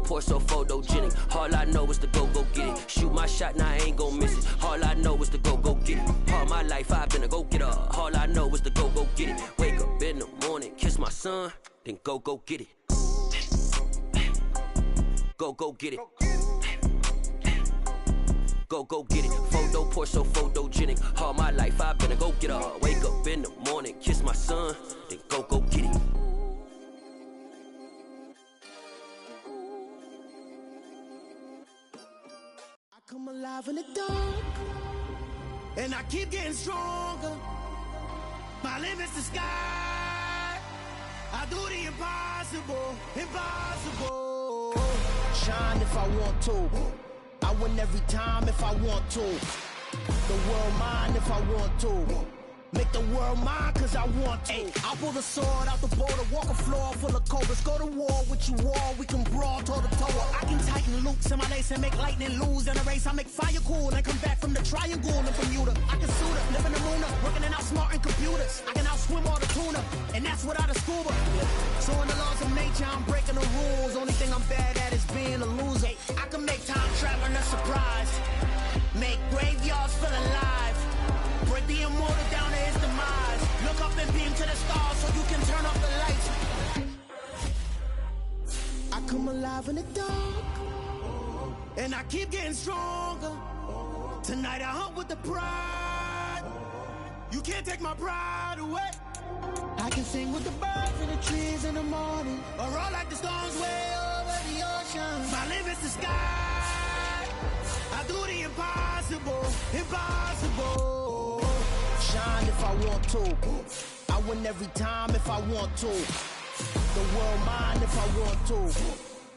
pour so photogenic. All I know is to go get it. Shoot my shot, now I ain't gon' miss it. All I know is to go get it. All my life I've been a go-getter. All I know is to go get it. Wake up in the morning, kiss my son, then go get it. Go get it. Go get it. Photo pour so photogenic. All my life I've been a go-getter. Wake up in the morning, kiss my son, then go get it. I come alive in the dark, and I keep getting stronger. My limit's the sky. I do the impossible, impossible. Shine if I want to. I win every time if I want to. The world mine if I want to. Make the world mine cause I want to. Ay, I'll pull the sword out the border, walk a floor full of cobras. Go to war with you all, we can brawl toe to toe. I can tighten loops in my lace and make lightning lose in a race. I make fire cool and come back from the triangle in Bermuda. I can suit up, live in the moon up, working and outsmarting computers. I can outswim all the tuna, and that's without a scuba. So in the laws of nature, I'm breaking the rules. Only thing I'm bad at is being a loser. I can make time traveling a surprise, make graveyards feel alive, break the immortal down to his demise. Look up and beam to the stars so you can turn off the lights. I come alive in the dark, and I keep getting stronger. Tonight I hunt with the pride. You can't take my pride away. I can sing with the birds and the trees in the morning, or roll like the storms way over the ocean. My limit's the sky. I do the impossible, impossible. Shine if I want to. I win every time if I want to. The world mine if I want to.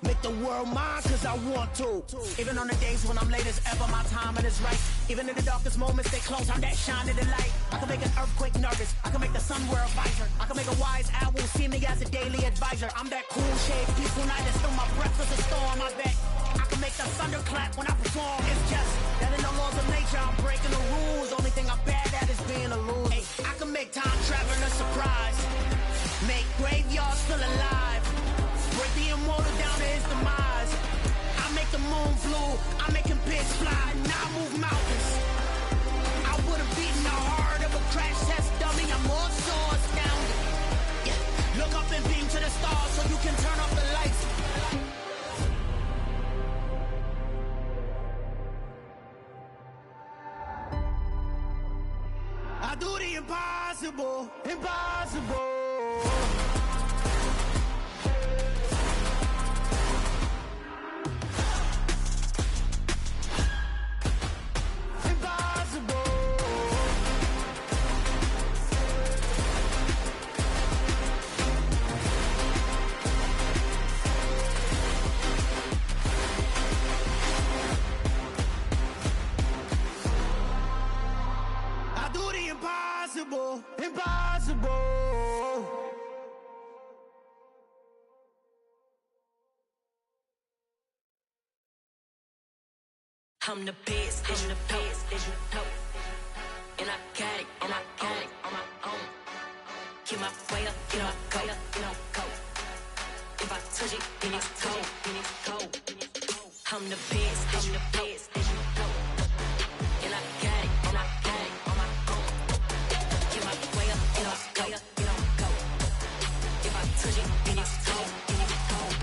Make the world mine cause I want to. Even on the days when I'm late as ever, my timing is right. Even in the darkest moments, stay close, I'm that shine of the light. I can make an earthquake nervous, I can make the sun wear a visor. I can make a wise owl see me as a daily advisor. I'm that cool shade, peaceful night, and still my breath is a storm, I bet. I can make the thunder clap when I perform. It's just that in the laws of nature, I'm breaking the rules. Only thing I'm bad at is being a loser. Hey, I can make time traveling a surprise, make graveyards feel alive, break the immortal down to his demise. I make the moon blue, I make him pigs fly, now I move mountains. I would've beaten the heart of a crash test dummy. I'm more so astounded. Yeah. Look up and beam to the stars so you can turn off the lights. I do the impossible, impossible. Impossible, impossible. I'm the best, I'm the best, as you know. And I got it, and I got it on my own. Get my way up, get my go, go. If I touch it, then it's cold, then it's cold. I'm the best, I'm the best, as you know. And I got it, and I got it on my own. Get my way up, get my go. If I touch it, then it's cold, then it's cold.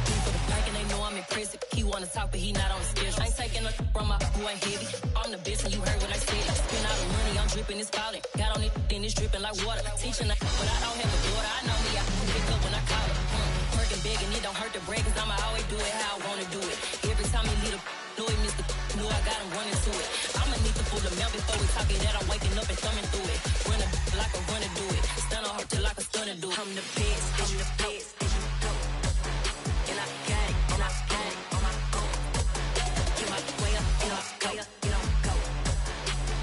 He for the back and they know I'm impressive. He wanna talk, but he not on the schedule. I ain't taking a from my boy ain't heavy. I'm the best and you heard what I said. Spend all the money, I'm dripping, it's falling. Got on it, then it's dripping like water. Teaching but I don't have a daughter. I know me, I can pick up when I call it. Working big and it don't hurt the break, cause I'ma always do it how I wanna do it. Every time he lead a know he missed the know I got him running to it. I'ma need to pull the mail before we talk it that I'm waking up and thumbing through it. Run a like a runner do it. Stun on her till like a stunner do it. I'm the best, I'm the best, as you know. And I got it, and I got it on my own. Get my way up, get my go, go.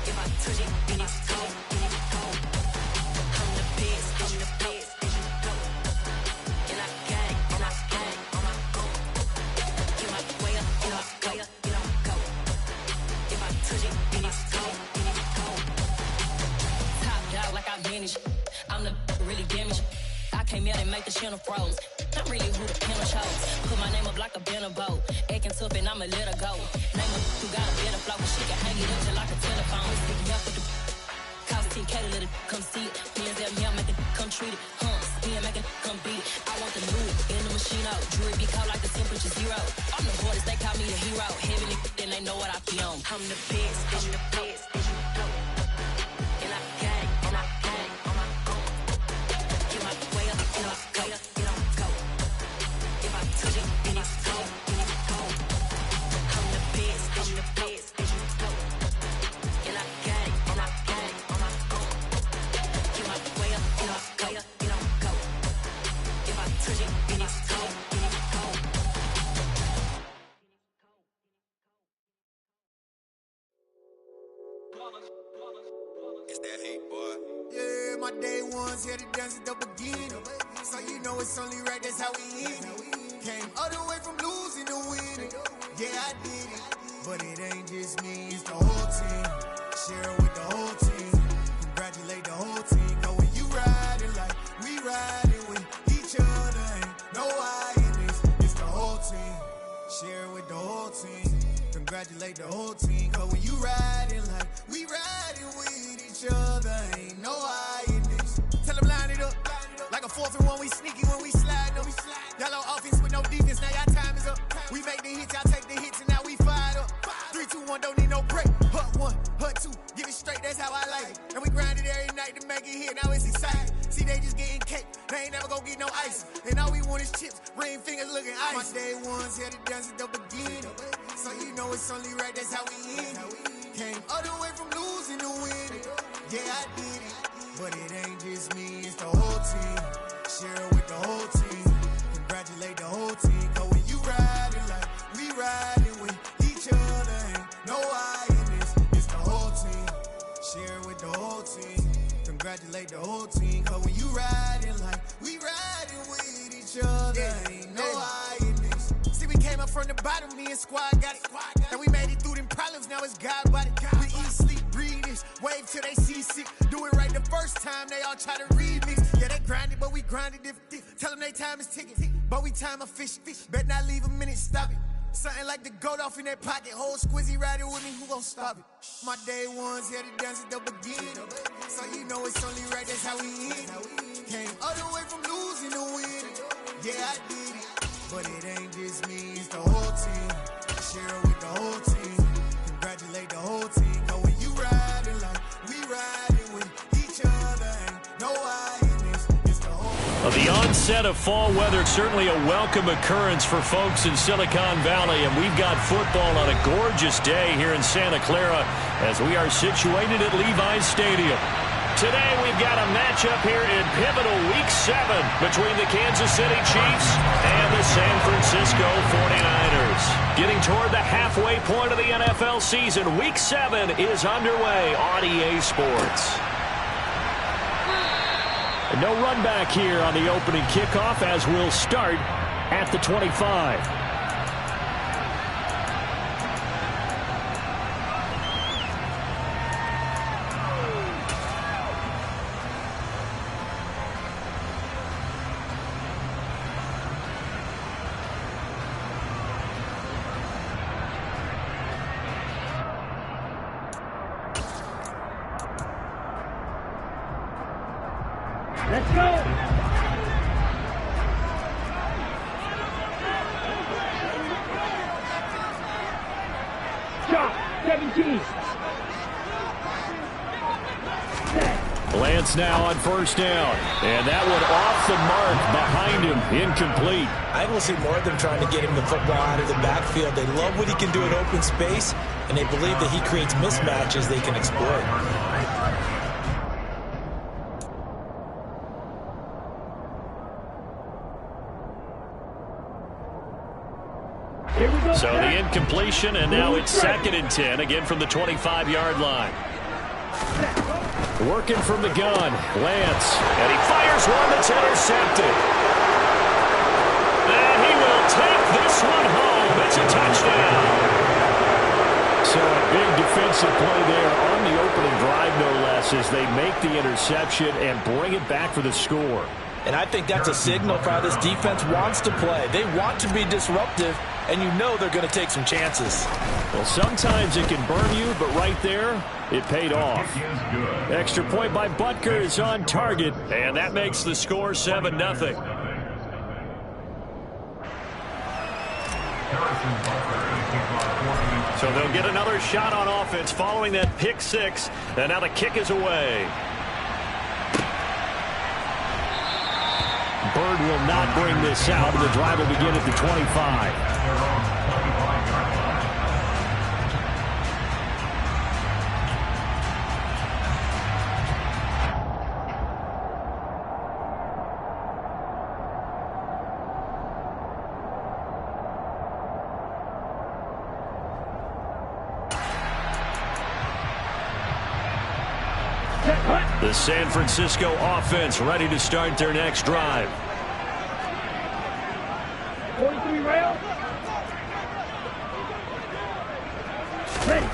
If I touch it, then it's cold, then it's cold. I'm the best, I'm the best, as you know. And I got it, and I got it on my own. Get my way up, get my go. If I touch it, then it's cold, then it's cold. Top dog like I manage. I'm the really damaged. I came out and make the channel froze. I'm really who the pimp shows. Put my name up like a banner boat. Acting tough and I'ma let her go. Name her who got a better flow, but she can hang it up just like a telephone. Stick me up with the cost 10K to let it come see it. Me and make it come treat it. Me and make it come beat it. I want the new in the machine out. Jewelry be cold like the temperature 0. I'm the hardest, they call me the hero. Heavenly, then they know what I be on. I'm the best, I'm the best, as you know. And I got it, and I got it on my own. Get my way up, get up, go, get on, go. If I touch it, then it's cold, then it's cold. I'm the best, as you know. And I got it, and I got it on my own. Get my way up, get up, go, get on, go. If I touch it, then it's cold, then it's cold. It's that hate, boy. Yeah, my day ones here to dance at the beginning. So you know it's only right, that's how we end it. Came all the way from losing to winning. Yeah, I did it. But it ain't just me, it's the whole team. Share it with the whole team. Congratulate the whole team. Cause when you riding like we riding with each other, ain't no I in this. It's the whole team. Share it with the whole team. Congratulate the whole team. Cause when you riding like we riding with each other, ain't no I in this. Tell them line it up. Like a 4th and 1, we sneaky when we slide them. Y'all on offense with no defense, now y'all time is up. We make the hits, y'all take the hits, and now we fired up. 3, 2, 1, don't need no break. Hut 1, hut 2, give it straight, that's how I like it. And we grind it every night to make it hit, now it's exciting. See, they just getting cake, they ain't never gonna get no ice. And all we want is chips, ring fingers looking ice. My day ones here to dance at the beginning. So you know it's only right, that's how we end it. Came all the way from losing to winning. Yeah, I did it. But it ain't just me, it's the whole team. Share it with the whole team. Congratulate the whole team. Cause when you riding like we riding with each other, ain't no I in this. It's the whole team. Share it with the whole team. Congratulate the whole team. Cause when you riding like we riding with each other, ain't no I in this. See, we came up from the bottom, me and squad got it. And we made it through them problems, now it's God body. We eat, sleep, breathe this. Wave till they see sick. Do it right the first time, they all try to remix. Yeah, they grinded, but we grinded different. Tell them they time is ticking, but we time a fish. Bet not leave a minute, stop it. Something like the goat off in that pocket. Whole squizzy riding with me, who gon' stop it? My day ones here to dance at the beginning. So you know it's only right, that's how we end it. Came all the way from losing to winning. Yeah, I did it. But it ain't just me, it's the whole team. Share it with the whole team. Congratulate the whole team. Cause when you riding like we riding with each other, ain't no I in this. It's the whole team. Well, the onset of fall weather, certainly a welcome occurrence for folks in Silicon Valley, and we've got football on a gorgeous day here in Santa Clara as we are situated at Levi's Stadium. Today we've got a matchup here in pivotal Week 7 between the Kansas City Chiefs and the San Francisco 49ers. Getting toward the halfway point of the NFL season, Week 7 is underway on EA Sports. No run back here on the opening kickoff as we'll start at the 25. Let's go! Shot, 17. Lance now on first down. And that one off the mark behind him. Incomplete. I will see more of them trying to get him the football out of the backfield. They love what he can do in open space, and they believe that he creates mismatches they can exploit. So the incompletion, and now it's 2nd and 10, again from the 25-yard line. Working from the gun, Lance. And he fires one that's intercepted. And he will take this one home. It's a touchdown. So a big defensive play there on the opening drive, no less, as they make the interception and bring it back for the score. And I think that's a signal for how this defense wants to play. They want to be disruptive, and you know they're going to take some chances. Well, sometimes it can burn you, but right there, it paid off. Extra point by Butker is on target, and that makes the score 7-0. So they'll get another shot on offense following that pick six, and now the kick is away. Bird will not bring this out, and the drive will begin at the 25. The San Francisco offense ready to start their next drive. 43 rail. Ready.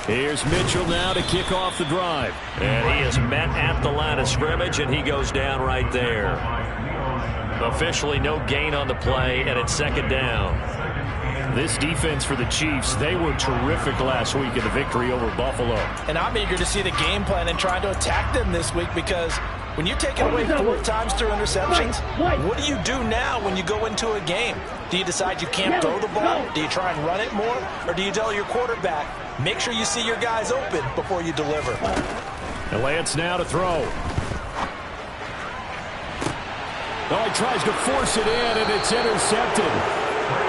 Here's Mitchell now to kick off the drive. And he is met at the line of scrimmage, and he goes down right there. Officially no gain on the play, and it's second down. This defense for the Chiefs, they were terrific last week in the victory over Buffalo. And I'm eager to see the game plan and try to attack them this week, because when you take it away 4 times through interceptions, what do you do now when you go into a game? Do you decide you can't throw the ball? Do you try and run it more? Or do you tell your quarterback, make sure you see your guys open before you deliver? And Lance now to throw. Oh, he tries to force it in, and it's intercepted.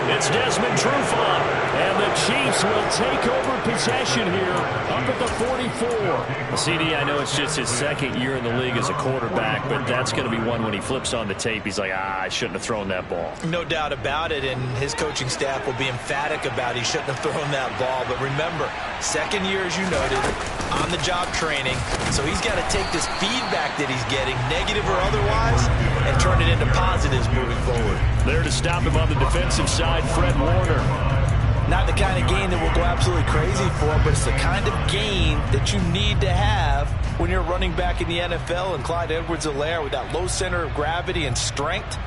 It's Desmond Trufant, and the Chiefs will take over possession here up at the 44. CD, I know it's just his second year in the league as a quarterback, but that's going to be one when he flips on the tape, he's like, I shouldn't have thrown that ball. No doubt about it, and his coaching staff will be emphatic about he shouldn't have thrown that ball. But remember, second year, as you noted, on-the-job training, so he's got to take this feedback that he's getting, negative or otherwise, and turn it into positives moving forward. There to stop him on the defensive side, Fred Warner. Not the kind of gain that we'll go absolutely crazy for, but it's the kind of gain that you need to have when you're running back in the NFL. And Clyde Edwards-Helaire, with that low center of gravity and strength,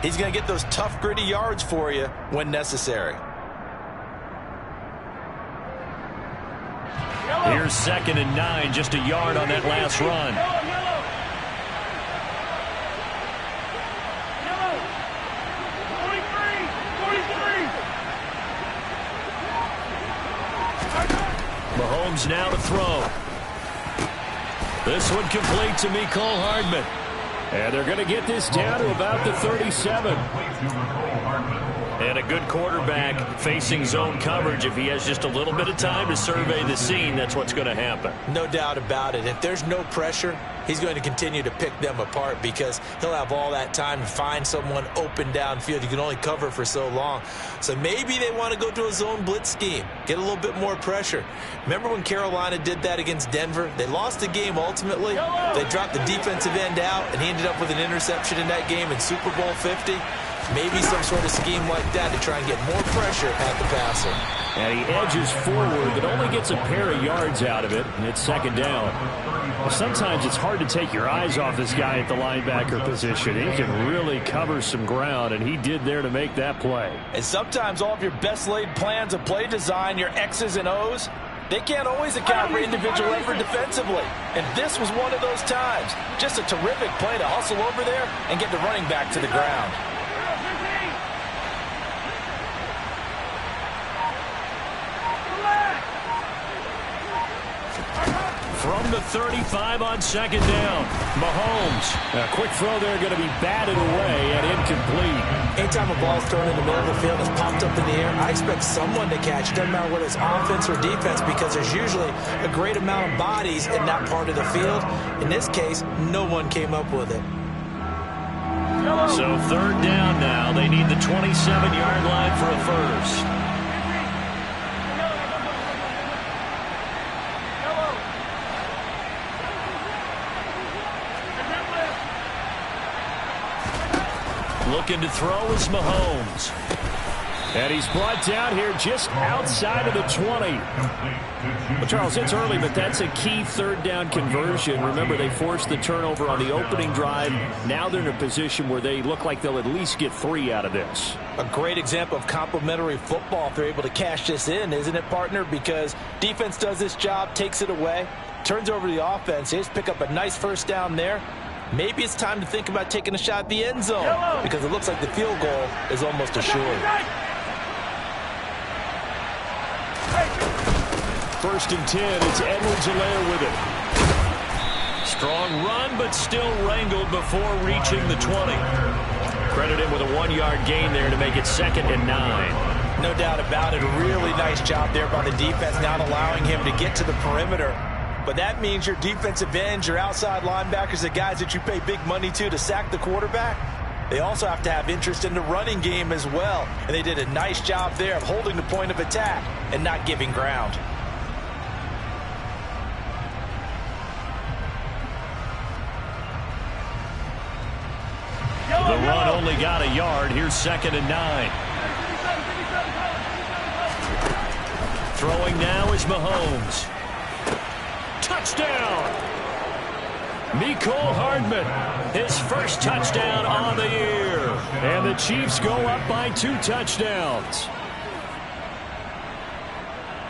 he's going to get those tough, gritty yards for you when necessary. Here's 2nd and 9, just a yard on that last run. Mahomes now to throw. This one complete to Mecole Hardman. And they're going to get this down to about the 37. And a good quarterback facing zone coverage. If he has just a little bit of time to survey the scene, that's what's going to happen. No doubt about it. If there's no pressure, he's going to continue to pick them apart, because he'll have all that time to find someone open downfield. You can only cover for so long. So maybe they want to go to a zone blitz scheme, get a little bit more pressure. Remember when Carolina did that against Denver? They lost the game ultimately. They dropped the defensive end out, and he ended up with an interception in that game in Super Bowl 50. Maybe some sort of scheme like that to try and get more pressure at the passer. And he edges forward, but only gets a pair of yards out of it, and it's second down. Well, sometimes it's hard to take your eyes off this guy at the linebacker position. He can really cover some ground, and he did there to make that play. And sometimes all of your best laid plans of play design, your X's and O's, they can't always account for individual effort defensively. And this was one of those times. Just a terrific play to hustle over there and get the running back to the ground. From the 35 on second down, Mahomes. A quick throw there going to be batted away and incomplete. Anytime a ball's thrown in the middle of the field, it's popped up in the air, I expect someone to catch it. Doesn't matter whether it's offense or defense, because there's usually a great amount of bodies in that part of the field. In this case, no one came up with it. So third down now. They need the 27-yard line for a first. Looking to throw is Mahomes. And he's brought down here just outside of the 20. Well, Charles, it's early, but that's a key third down conversion. Remember, they forced the turnover on the opening drive. Now they're in a position where they look like they'll at least get 3 out of this. A great example of complementary football if they're able to cash this in, isn't it, partner? Because defense does this job, takes it away, turns over to the offense. They just pick up a nice first down there. Maybe it's time to think about taking a shot at the end zone because it looks like the field goal is almost assured. First and 10, it's Edwards-Helaire with it. Strong run, but still wrangled before reaching the 20. Credit him with a 1-yard gain there to make it 2nd and 9. No doubt about it. A really nice job there by the defense, not allowing him to get to the perimeter. But that means your defensive ends, your outside linebackers, the guys that you pay big money to sack the quarterback, they also have to have interest in the running game as well. And they did a nice job there of holding the point of attack and not giving ground. The run only got a yard. Here's 2nd and 9. Throwing now is Mahomes. Touchdown! Mecole Hardman, his first touchdown on the year. And the Chiefs go up by 2 touchdowns.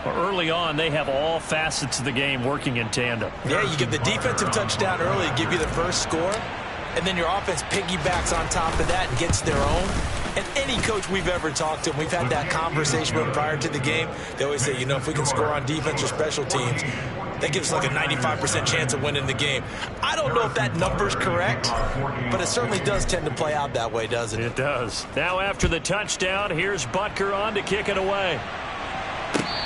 Early on, they have all facets of the game working in tandem. Yeah, you get the defensive touchdown early to give you the first score. And then your offense piggybacks on top of that and gets their own. And any coach we've ever talked to, and we've had that conversation with prior to the game, they always say, you know, if we can score on defense or special teams, that gives us like a 95% chance of winning the game. I don't know if that number's correct, but it certainly does tend to play out that way, doesn't it? It does. Now after the touchdown, here's Butker on to kick it away.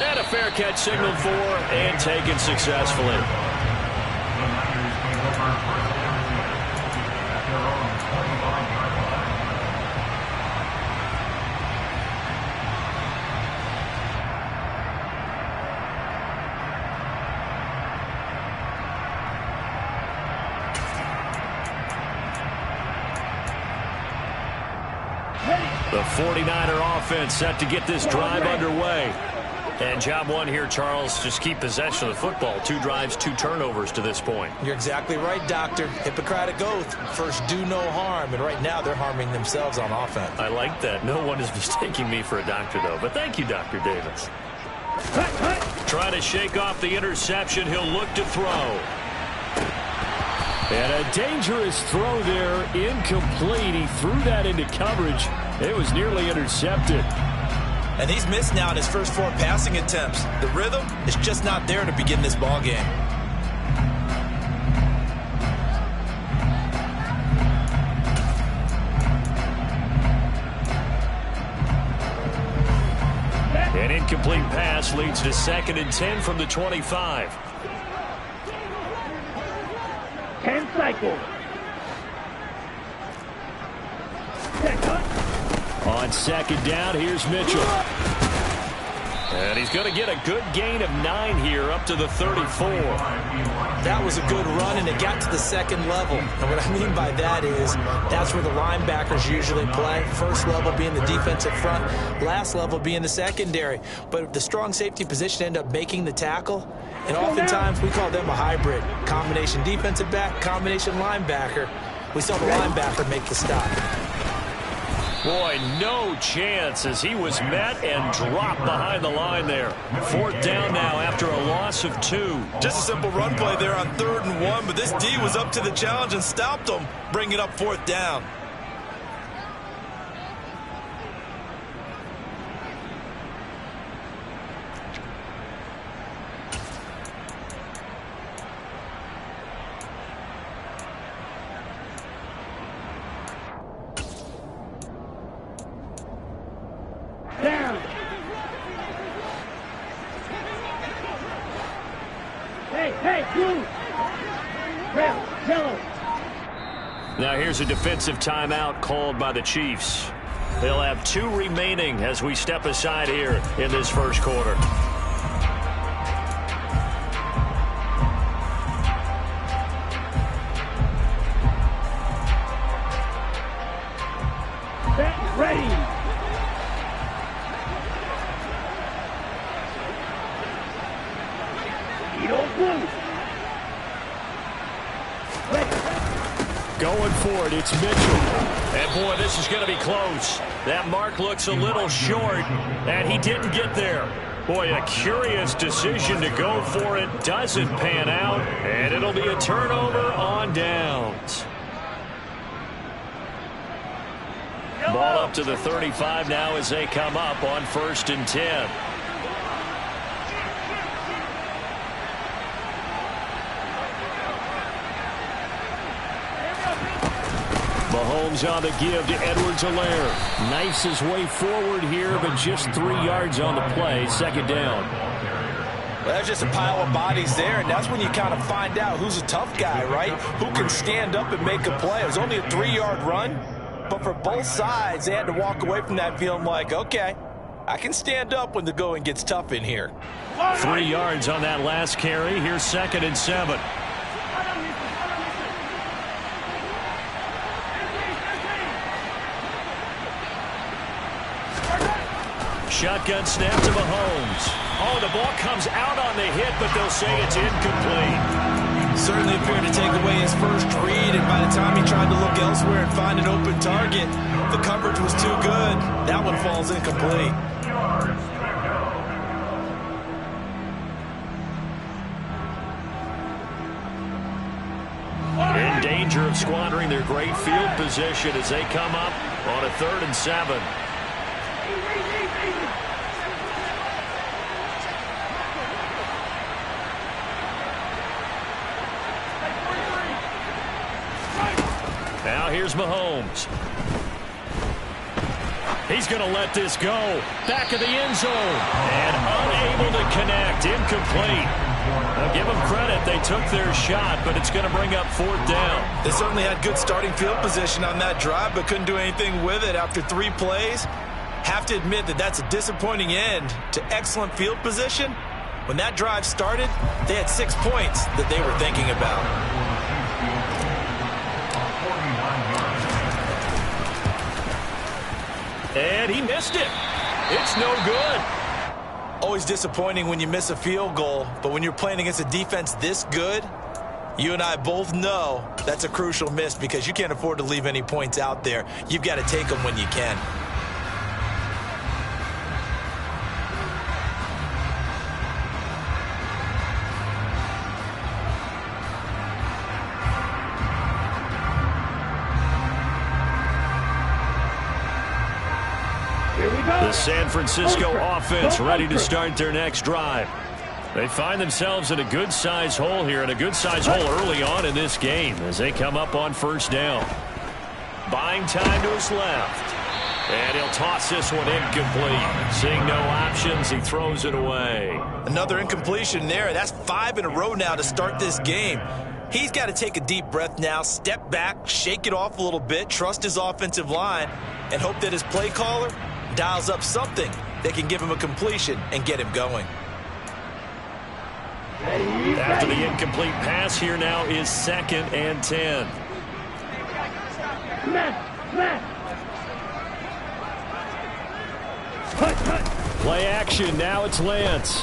And a fair catch signaled for and taken successfully. The 49er offense set to get this drive underway. And job one here, Charles, just keep possession of the football. 2 drives, 2 turnovers to this point. You're exactly right, Doctor. Hippocratic oath. First, do no harm. And right now, they're harming themselves on offense. I like that. No one is mistaking me for a doctor, though. But thank you, Dr. Davis. Trying to shake off the interception. He'll look to throw. And a dangerous throw there. Incomplete. He threw that into coverage. It was nearly intercepted. And he's missed now in his first 4 passing attempts. The rhythm is just not there to begin this ball game. An incomplete pass leads to 2nd and 10 from the 25. 10 cycles. On 2nd down, here's Mitchell. And he's going to get a good gain of 9 here up to the 34. That was a good run, and it got to the 2nd level. And what I mean by that is that's where the linebackers usually play. First level being the defensive front, last level being the secondary. But the strong safety position ended up making the tackle. And oftentimes we call them a hybrid. Combination defensive back, combination linebacker. We saw the linebacker make the stop. Boy, no chance as he was met and dropped behind the line there. 4th down now after a loss of 2. Just a simple run play there on 3rd and 1, but this D was up to the challenge and stopped them, bringing up 4th down. Now here's a defensive timeout called by the Chiefs. They'll have 2 remaining as we step aside here in this first quarter. Ready. Going for it, it's Mitchell. And boy, this is going to be close. That mark looks a little short, and he didn't get there. Boy, a curious decision to go for it. Doesn't pan out, and it'll be a turnover on downs. Ball up to the 35 now as they come up on 1st and 10. Mahomes on the give to Edwards-Helaire. Knifes his way forward here, but just 3 yards on the play. 2nd down. Well, there's just a pile of bodies there, and that's when you kind of find out who's a tough guy, right? Who can stand up and make a play. It was only a 3-yard run, but for both sides, they had to walk away from that feeling like, okay, I can stand up when the going gets tough in here. 3 yards on that last carry. Here's 2nd and 7. Shotgun snap to Mahomes. Oh, the ball comes out on the hit, but they'll say it's incomplete. Certainly appeared to take away his first read, and by the time he tried to look elsewhere and find an open target, the coverage was too good. That one falls incomplete. In danger of squandering their great field position as they come up on a 3rd and 7. Now here's Mahomes. He's going to let this go. Back of the end zone. And unable to connect. Incomplete. I'll give them credit. They took their shot, but it's going to bring up 4th down. They certainly had good starting field position on that drive, but couldn't do anything with it after 3 plays. Have to admit that that's a disappointing end to excellent field position. When that drive started, they had 6 points that they were thinking about. And he missed it. It's no good. Always disappointing when you miss a field goal, but when you're playing against a defense this good, you and I both know that's a crucial miss because you can't afford to leave any points out there. You've got to take them when you can. The San Francisco offense ready to start their next drive. They find themselves in a good-sized hole here, and a good-sized hole early on in this game as they come up on 1st down. Buying time to his left. And he'll toss this one incomplete. Seeing no options, he throws it away. Another incompletion there. That's 5 in a row now to start this game. He's got to take a deep breath now, step back, shake it off a little bit, trust his offensive line, and hope that his play caller dials up something that can give him a completion and get him going. After the incomplete pass, here now is 2nd and 10. Play action. Now it's Lance.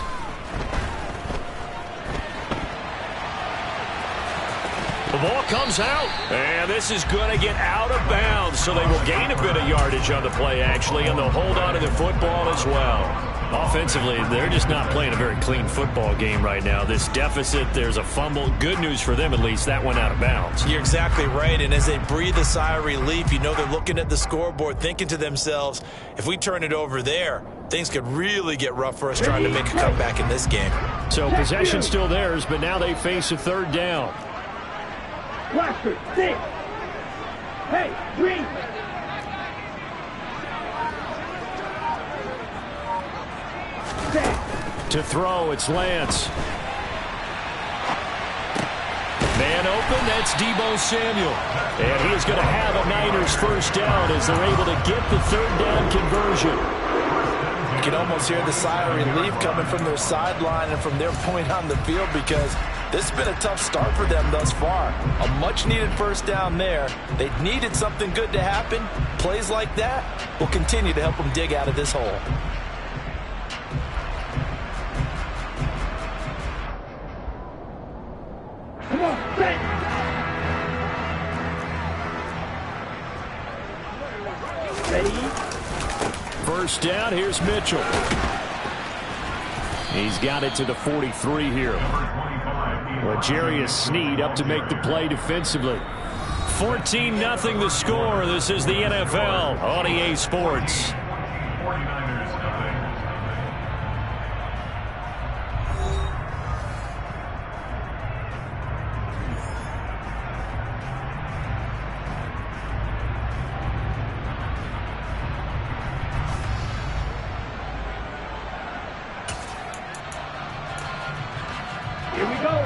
The ball comes out, and this is going to get out of bounds, so they will gain a bit of yardage on the play, actually, and they'll hold on to the football as well. Offensively, they're just not playing a very clean football game right now. This deficit, there's a fumble. Good news for them, at least. That went out of bounds. You're exactly right, and as they breathe a sigh of relief, you know they're looking at the scoreboard, thinking to themselves, if we turn it over there, things could really get rough for us trying to make a comeback in this game. So possession still theirs, but now they face a 3rd down. Blaster, 6. Hey, green. To throw, it's Lance. Man open, that's Deebo Samuel. And he is going to have a Niners 1st down as they're able to get the 3rd down conversion. You can almost hear the sigh of relief coming from their sideline and from their point on the field because this has been a tough start for them thus far. A much-needed 1st down there. They needed something good to happen. Plays like that will continue to help them dig out of this hole. Come on, first down. Here's Mitchell. He's got it to the 43 here. L'Jarius Sneed up to make the play defensively. 14-0 the score. This is the NFL on EA Sports.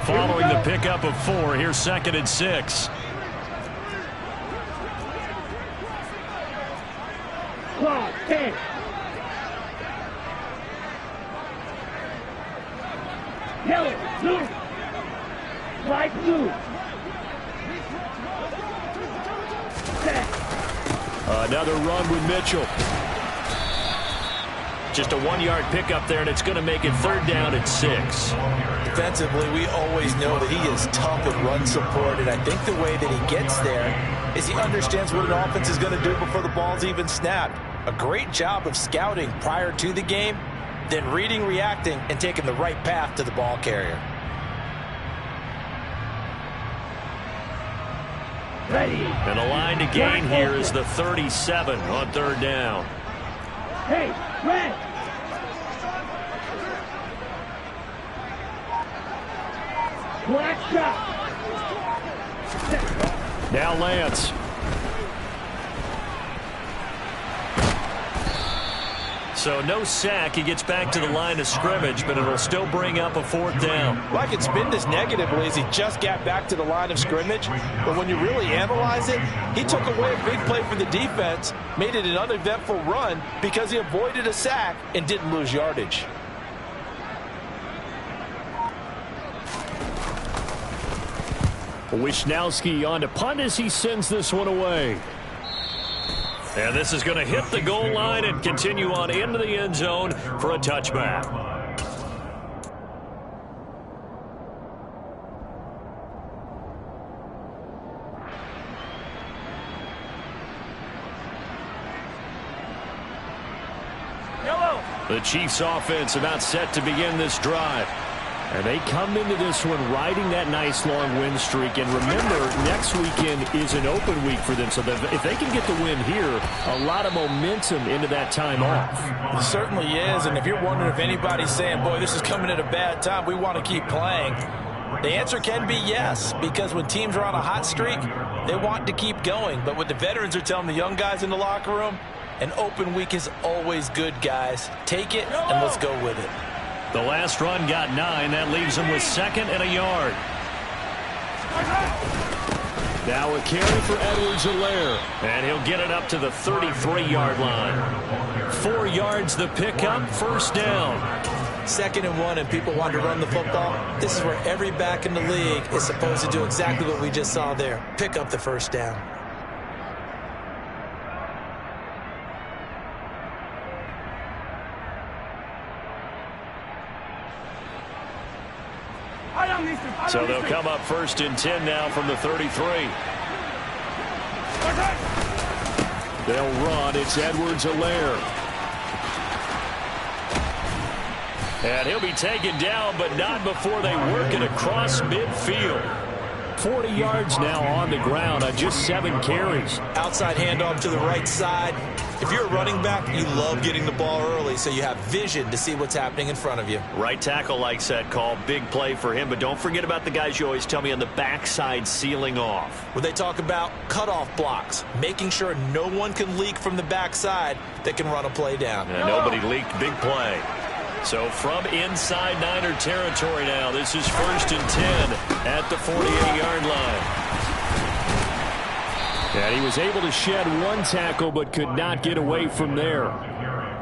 Following the pickup of 4, here's 2nd and 6. Clock 10. Yellow, blue. Light blue. Set. Another run with Mitchell. Just a 1-yard pickup there, and it's going to make it 3rd down at 6. Defensively, we always know that he is tough with run support, and I think the way that he gets there is he understands what an offense is going to do before the ball's even snapped. A great job of scouting prior to the game, then reading, reacting, and taking the right path to the ball carrier. Ready. And the line to gain here is the 37 on 3rd down. Hey, red. Black shot. Now Lance. So no sack. He gets back to the line of scrimmage, but it'll still bring up a 4th down. Well, I can spin this negatively as he just got back to the line of scrimmage, but when you really analyze it, he took away a big play for the defense, made it an uneventful run because he avoided a sack and didn't lose yardage. Wisnowski on to punt as he sends this one away. And this is going to hit the goal line and continue on into the end zone for a touchback. The Chiefs offense about set to begin this drive. And they come into this one riding that nice long win streak. And remember, next weekend is an open week for them. So that if they can get the win here, a lot of momentum into that time off. It certainly is. And if you're wondering if anybody's saying, boy, this is coming at a bad time, we want to keep playing, the answer can be yes. Because when teams are on a hot streak, they want to keep going. But what the veterans are telling the young guys in the locker room, an open week is always good, guys. Take it and let's go with it. The last run got 9. That leaves him with 2nd and a yard. Now a carry for Edwards-Helaire. And he'll get it up to the 33-yard line. 4 yards the pickup, 1st down. 2nd and 1 and people want to run the football. This is where every back in the league is supposed to do exactly what we just saw there. Pick up the 1st down. So they'll come up 1st and 10 now from the 33. They'll run. It's Edwards-Helaire. And he'll be taken down, but not before they work it across midfield. 40 yards now on the ground on just 7 carries. Outside handoff to the right side. If you're a running back, you love getting the ball early so you have vision to see what's happening in front of you. Right tackle likes that call. Big play for him, but don't forget about the guys you always tell me on the backside sealing off. Where they talk about cutoff blocks, making sure no one can leak from the backside that can run a play down. And nobody leaked. Big play. So from inside Niner territory now, this is 1st and 10 at the 48-yard line. And he was able to shed 1 tackle but could not get away from there.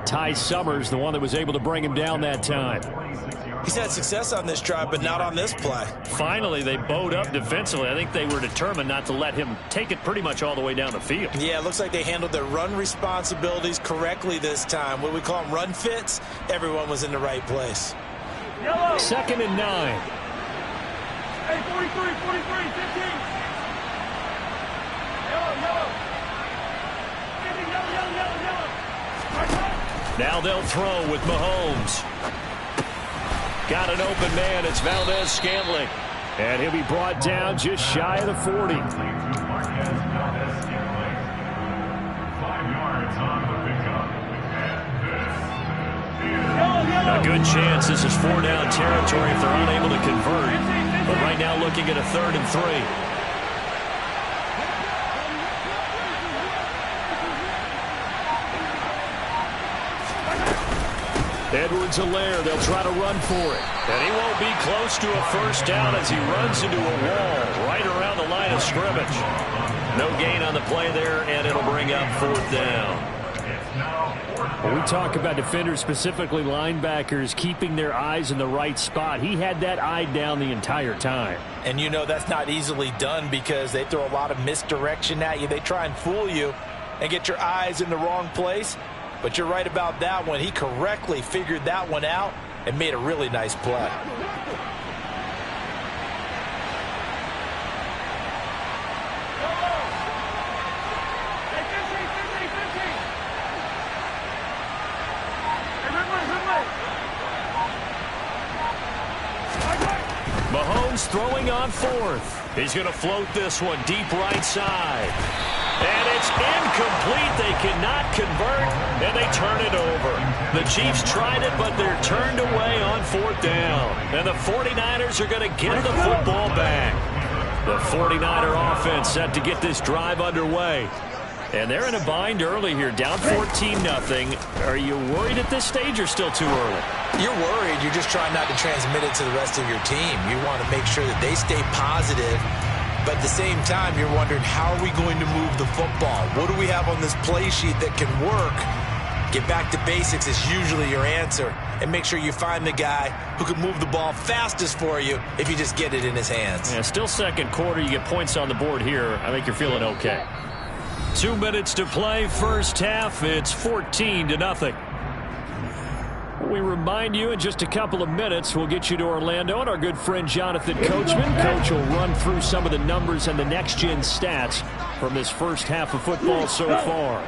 Ty Summers, the one that was able to bring him down that time. He's had success on this drive, but not on this play. Finally, they bowed up defensively. I think they were determined not to let him take it pretty much all the way down the field. Yeah, it looks like they handled their run responsibilities correctly this time. What we call them run fits, everyone was in the right place. 2nd and 9. Hey, 43, 15. Yellow. Now they'll throw with Mahomes. Got an open man. It's Valdez-Scantling. And he'll be brought down just shy of the 40. 5 yards on the pickup. A good chance this is 4-down territory if they're unable to convert. But right now looking at a 3rd and 3. Edwards-Helaire, they'll try to run for it. And he won't be close to a first down as he runs into a wall right around the line of scrimmage. No gain on the play there, and it'll bring up 4th down. When we talk about defenders, specifically linebackers, keeping their eyes in the right spot, he had that eye down the entire time. And you know that's not easily done because they throw a lot of misdirection at you. They try and fool you and get your eyes in the wrong place. But you're right about that one. He correctly figured that one out and made a really nice play. Mahomes throwing on 4th. He's going to float this one deep right side. And it's incomplete. They cannot convert, and they turn it over. The Chiefs tried it, but they're turned away on 4th down. And the 49ers are going to get the football back. The 49er offense set to get this drive underway. And they're in a bind early here, down 14-0. Are you worried at this stage or still too early? You're worried. You're just trying not to transmit it to the rest of your team. You want to make sure that they stay positive. But at the same time, you're wondering, how are we going to move the football? What do we have on this play sheet that can work? Get back to basics is usually your answer. And make sure you find the guy who can move the ball fastest for you if you just get it in his hands. Yeah, still second quarter. You get points on the board here. I think you're feeling okay. 2 minutes to play, first half. It's 14-0. We remind you in just a couple of minutes we'll get you to Orlando and our good friend Jonathan Coachman. Coach will run through some of the numbers and the next-gen stats from this first half of football so far.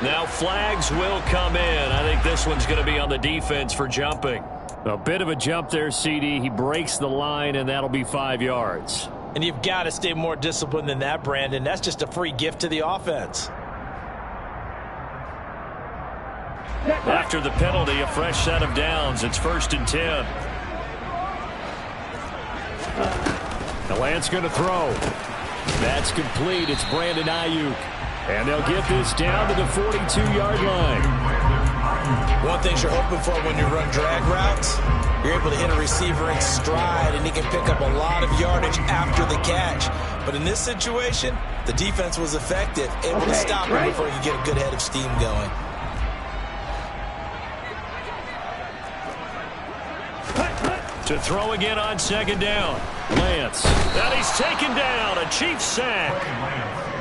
Now flags will come in. I think this one's going to be on the defense for jumping. A bit of a jump there, CD. He breaks the line, and that'll be 5 yards. And you've got to stay more disciplined than that, Brandon. That's just a free gift to the offense. After the penalty, a fresh set of downs. It's 1st and 10. Lance going to throw. That's complete. It's Brandon Ayuk. And they'll get this down to the 42-yard line. One thing you're hoping for when you run drag routes, you're able to hit a receiver in stride, and he can pick up a lot of yardage after the catch. But in this situation, the defense was effective, able to stop him before he could get a good head of steam going. To throw again on 2nd down. Lance. And he's taken down. A Chiefs sack.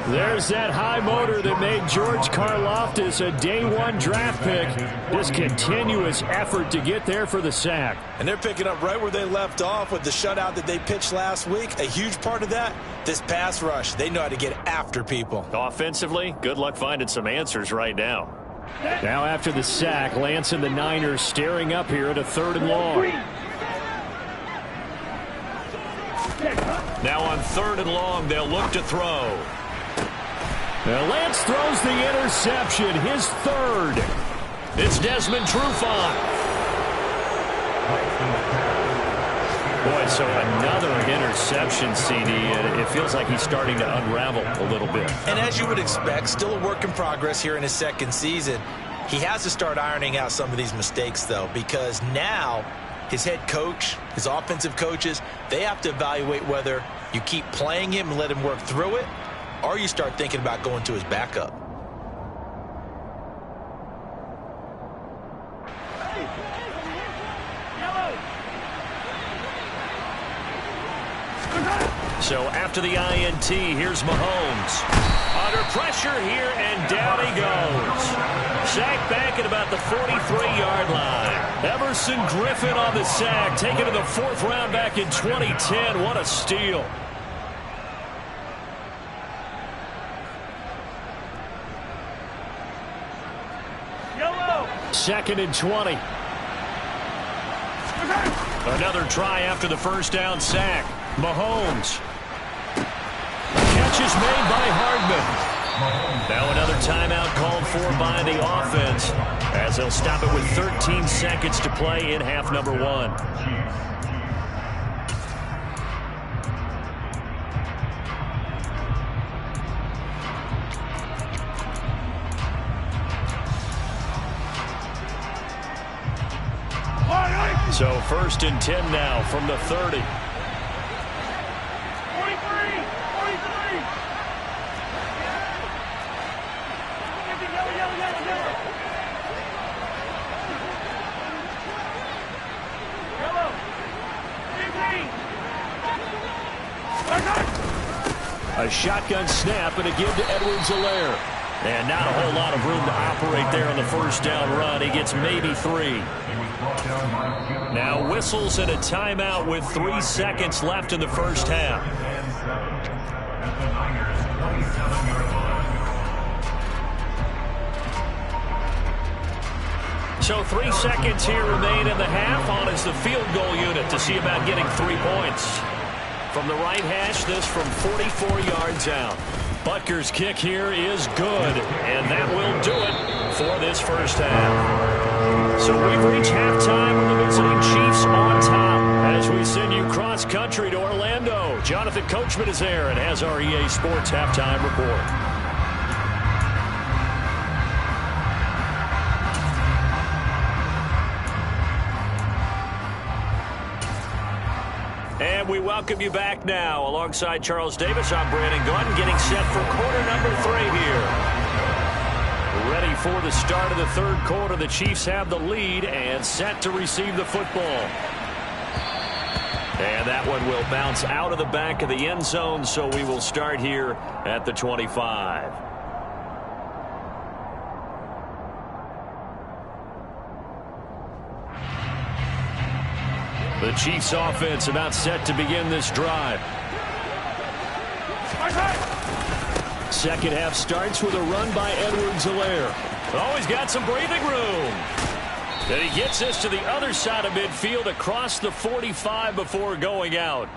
There's that high motor that made George Karlaftis a day-1 draft pick. This continuous effort to get there for the sack. And they're picking up right where they left off with the shutout that they pitched last week. A huge part of that, this pass rush. They know how to get after people. Offensively, good luck finding some answers right now. Now after the sack, Lance and the Niners staring up here at a 3rd and long. Now on 3rd and long, they'll look to throw. Now Lance throws the interception, his 3rd. It's Desmond Trufant. Boy, so another interception, CD. It feels like he's starting to unravel a little bit. And as you would expect, still a work in progress here in his 2nd season. He has to start ironing out some of these mistakes, though, because now his head coach, his offensive coaches, they have to evaluate whether you keep playing him and let him work through it, or you start thinking about going to his backup. So after the INT, here's Mahomes. Under pressure here, and down he goes. Sacked back at about the 43-yard line. Everson Griffin on the sack, taken to the 4th round back in 2010. What a steal. 2nd and 20. Another try after the first down sack. Mahomes. Catch is made by Hardman. Now another timeout called for by the offense as they'll stop it with 13 seconds to play in half number 1. So 1st and 10 now from the 30. 43, 43. Yellow. 15. A shotgun snap and a give to Edwards-Helaire. And not a whole lot of room to operate there on the first down run. He gets maybe 3. Now whistles and a timeout with 3 seconds left in the first half. So 3 seconds here remain in the half. On is the field goal unit to see about getting 3 points. From the right hash, this from 44 yards out. Butker's kick here is good, and that will do it for this first half. So we've reached halftime with the visiting Chiefs on top as we send you cross-country to Orlando. Jonathan Coachman is there and has our EA Sports halftime report. And we welcome you back now. Alongside Charles Davis, I'm Brandon Gaudin, getting set for quarter number 3 here. Ready for the start of the third quarter. The Chiefs have the lead and set to receive the football. And that one will bounce out of the back of the end zone, so we will start here at the 25. The Chiefs offense about set to begin this drive. Second half starts with a run by Edwards-Helaire. Oh, he's got some breathing room. Then he gets this to the other side of midfield across the 45 before going out.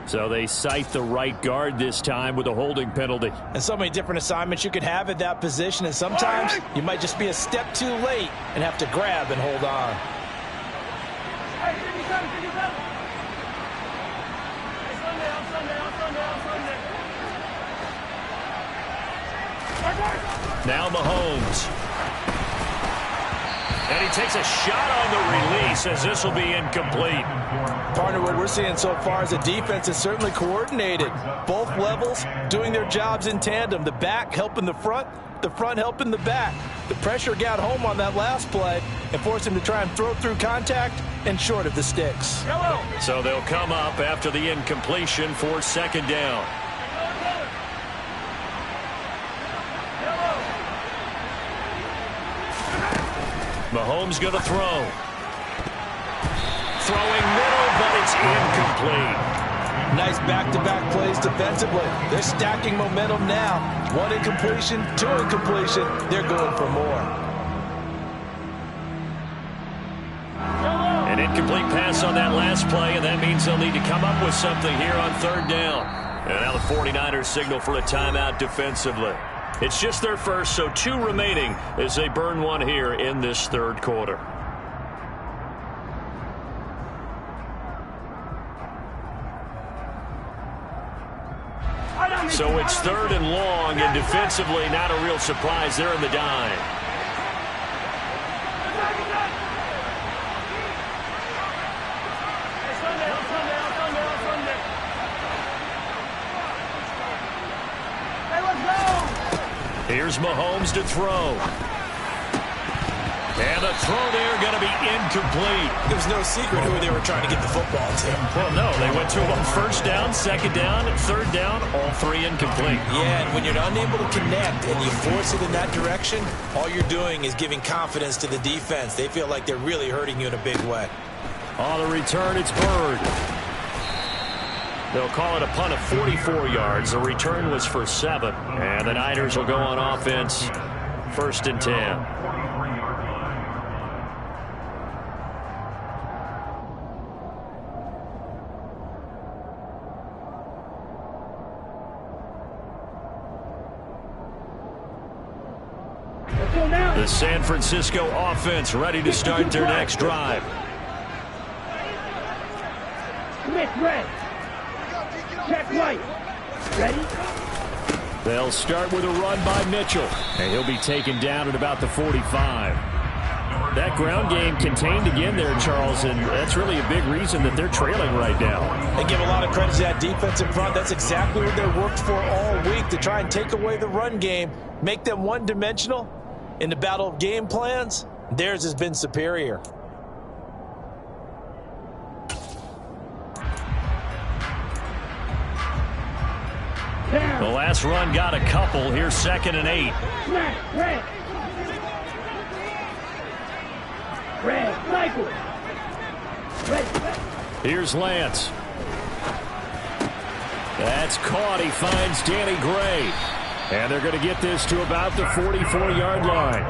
So they cite the right guard this time with a holding penalty. And so many different assignments you could have at that position, and sometimes you might just be a step too late and have to grab and hold on. Now Mahomes. And he takes a shot on the release as this will be incomplete. Partner, what we're seeing so far is the defense is certainly coordinated. Both levels doing their jobs in tandem. The back helping the front helping the back. The pressure got home on that last play and forced him to try and throw through contact and short of the sticks. So they'll come up after the incompletion for second down. Mahomes going to throw. Throwing middle, but it's incomplete. Nice back-to-back plays defensively. They're stacking momentum now. 1 incompletion, 2 incompletion. They're going for more. An incomplete pass on that last play, and that means they'll need to come up with something here on third down. And now the 49ers signal for a timeout defensively. It's just their first, so 2 remaining as they burn 1 here in this third quarter. So it's third and long, and defensively not a real surprise. They're in the dime. Here's Mahomes to throw. And the throw there going to be incomplete. It was no secret who they were trying to get the football to. Well, no, they went to them first down, second down, third down, all 3 incomplete. Yeah, and when you're unable to connect and you force it in that direction, all you're doing is giving confidence to the defense. They feel like they're really hurting you in a big way. On the return, it's Bird. They'll call it a punt of 44 yards. The return was for 7. And the Niners will go on offense. 1st and 10. The San Francisco offense ready to start their next drive. Smith, red. Check right. Ready? They'll start with a run by Mitchell, and he'll be taken down at about the 45. That ground game contained again there, Charles, and that's really a big reason that they're trailing right now. They give a lot of credit to that defense in front. That's exactly what they worked for all week, to try and take away the run game, make them one-dimensional. In the battle of game plans, theirs has been superior. The last run got a couple. Here's 2nd and 8. Red. Red. Michael. Red. Here's Lance. That's caught. He finds Danny Gray. And they're going to get this to about the 44-yard line.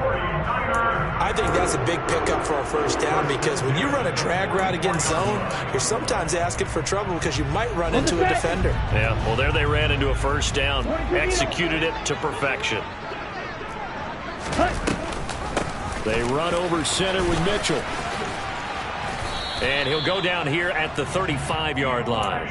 I think that's a big pickup for a first down, because when you run a drag route against zone, you're sometimes asking for trouble because you might run into a defender. Yeah, well, there they ran into a first down. Executed it to perfection. They run over center with Mitchell. And he'll go down here at the 35-yard line.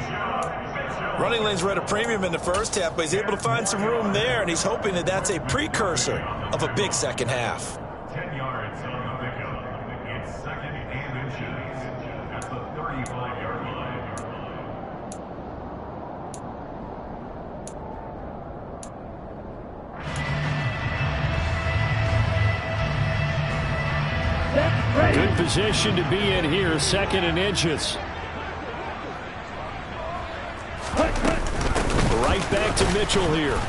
Running lanes were at a premium in the first half, but he's able to find some room there, and he's hoping that that's a precursor of a big second half. 10 yards on the pickup. It's 2nd and inches at the 35-yard line. Good position to be in here, 2nd and inches. Right back to Mitchell here.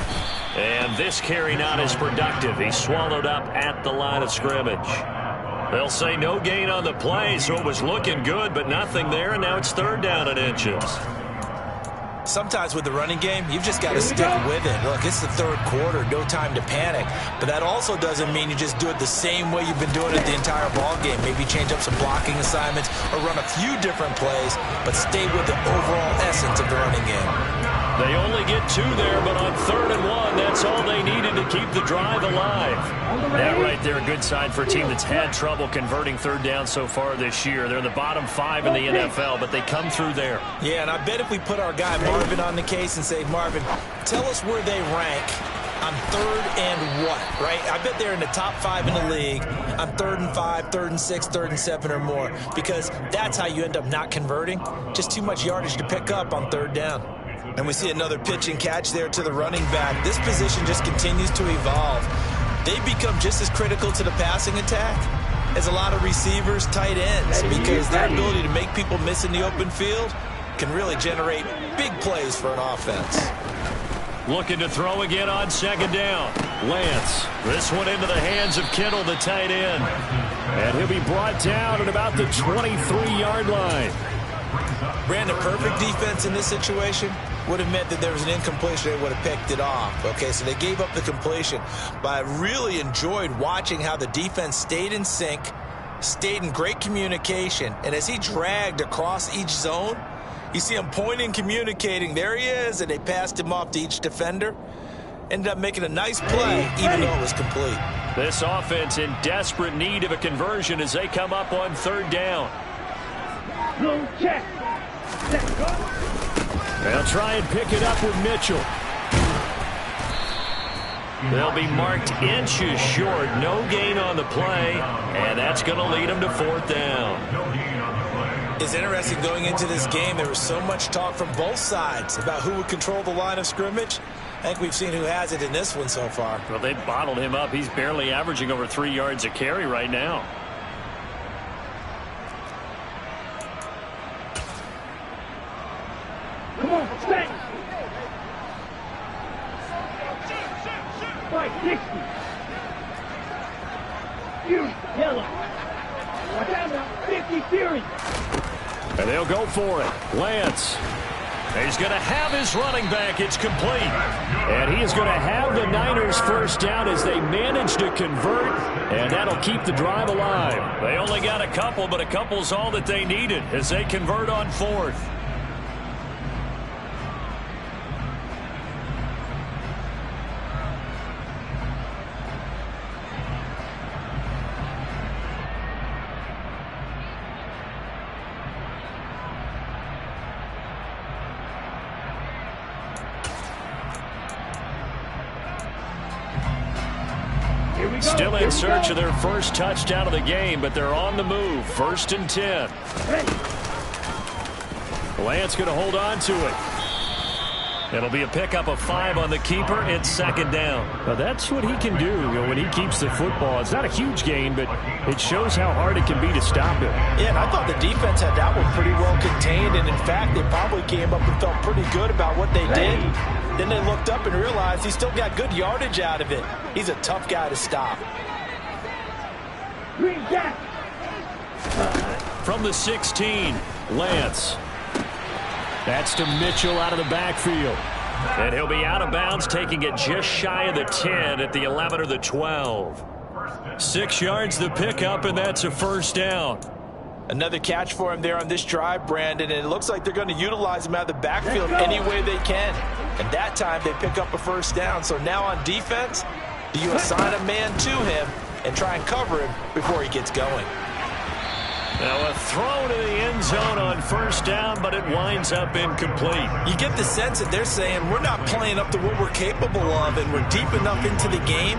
And this carry not as productive. He's swallowed up at the line of scrimmage. They'll say no gain on the play, so it was looking good, but nothing there, and now it's 3rd down and inches. Sometimes with the running game, you've just got to stick with it. Look, it's the 3rd quarter, no time to panic. But that also doesn't mean you just do it the same way you've been doing it the entire ball game. Maybe change up some blocking assignments or run a few different plays, but stay with the overall essence of the running game. They only get 2 there, but on 3rd and 1, that's all they needed to keep the drive alive. That right there, a good sign for a team that's had trouble converting 3rd down so far this year. They're in the bottom 5 in the NFL, but they come through there. Yeah, and I bet if we put our guy Marvin on the case and say, Marvin, tell us where they rank on 3rd and what, right? I bet they're in the top 5 in the league on 3rd and 5, 3rd and 6, 3rd and 7 or more, because that's how you end up not converting. Just too much yardage to pick up on 3rd down. And we see another pitch and catch there to the running back. This position just continues to evolve. They become just as critical to the passing attack as a lot of receivers, tight ends, because their ability to make people miss in the open field can really generate big plays for an offense. Looking to throw again on 2nd down. Lance. This one into the hands of Kittle, the tight end. And he'll be brought down at about the 23-yard line. Brandon, perfect defense in this situation would have meant that there was an incompletion. They would have picked it off. Okay, so they gave up the completion. But I really enjoyed watching how the defense stayed in sync, stayed in great communication, and as he dragged across each zone, you see him pointing, communicating. There he is, and they passed him off to each defender. Ended up making a nice play, even though it was complete. This offense in desperate need of a conversion as they come up on 3rd down. No check. They'll try and pick it up with Mitchell. They'll be marked inches short. No gain on the play, and that's going to lead them to 4th down. It's interesting going into this game. There was so much talk from both sides about who would control the line of scrimmage. I think we've seen who has it in this one so far. Well, they bottled him up. He's barely averaging over 3 yards a carry right now. Come on, stay. Fight 60. Fury, yellow. Watch out now, 50 Fury. And they'll go for it. Lance. He's going to have his running back. It's complete. And he is going to have the Niners first down as they manage to convert. And that'll keep the drive alive. They only got a couple, but a couple's all that they needed as they convert on 4th. Still in search of their first touchdown of the game, but they're on the move. 1st and 10. Lance going to hold on to it. It'll be a pickup of 5 on the keeper. It's 2nd down. Well, that's what he can do when he keeps the football. It's not a huge gain, but it shows how hard it can be to stop him. Yeah, and I thought the defense had that one pretty well contained, and in fact, they probably came up and felt pretty good about what they did. Then they looked up and realized he still got good yardage out of it. He's a tough guy to stop. From the 16, Lance. That's to Mitchell out of the backfield. And he'll be out of bounds, taking it just shy of the 10 at the 11 or the 12. 6 yards the pickup, and that's a 1st down. Another catch for him there on this drive, Brandon, and it looks like they're going to utilize him out of the backfield any way they can. And that time they pick up a 1st down. So now on defense, do you assign a man to him and try and cover him before he gets going? Now a throw to the end zone on 1st down, but it winds up incomplete. You get the sense that they're saying we're not playing up to what we're capable of, and we're deep enough into the game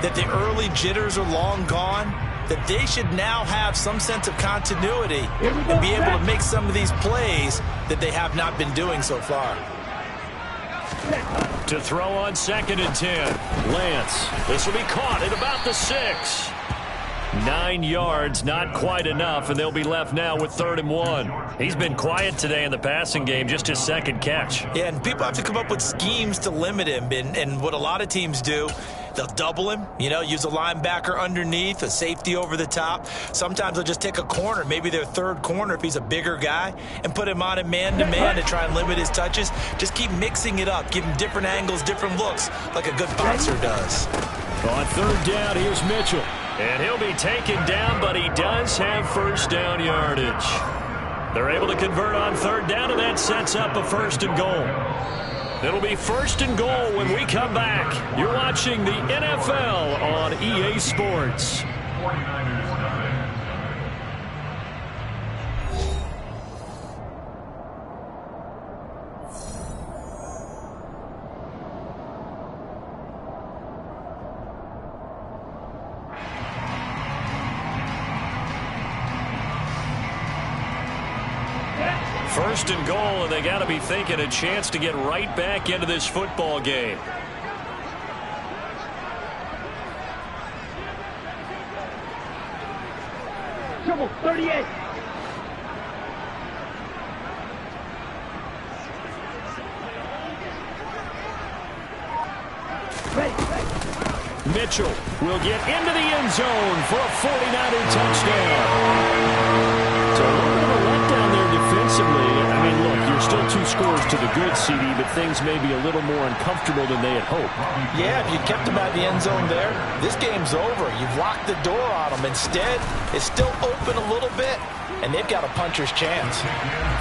that the early jitters are long gone, that they should now have some sense of continuity and be able to make some of these plays that they have not been doing so far. To throw on 2nd and 10. Lance. This will be caught at about the 6. 9 yards, not quite enough, and they'll be left now with 3rd and 1. He's been quiet today in the passing game, just his 2nd catch. Yeah, and people have to come up with schemes to limit him, and what a lot of teams do, they'll double him, use a linebacker underneath, a safety over the top. Sometimes they'll just take a corner, maybe their 3rd corner if he's a bigger guy, and put him on a man-to-man to try and limit his touches. Just keep mixing it up, give him different angles, different looks, like a good boxer does. On 3rd down, here's Mitchell. And he'll be taken down, but he does have 1st down yardage. They're able to convert on 3rd down, and that sets up a 1st and goal. It'll be 1st and goal when we come back. You're watching the NFL on EA Sports. 49ers nothing. First and goal, and they got to be thinking a chance to get right back into this football game. Triple 38. Mitchell will get into the end zone for a 49er touchdown. So a little bit of a letdown there defensively. I mean, look, you're still 2 scores to the good, CD, but things may be a little more uncomfortable than they had hoped. Yeah, if you kept them out of the end zone there, this game's over. You've locked the door on them. Instead, it's still open a little bit, and they've got a puncher's chance.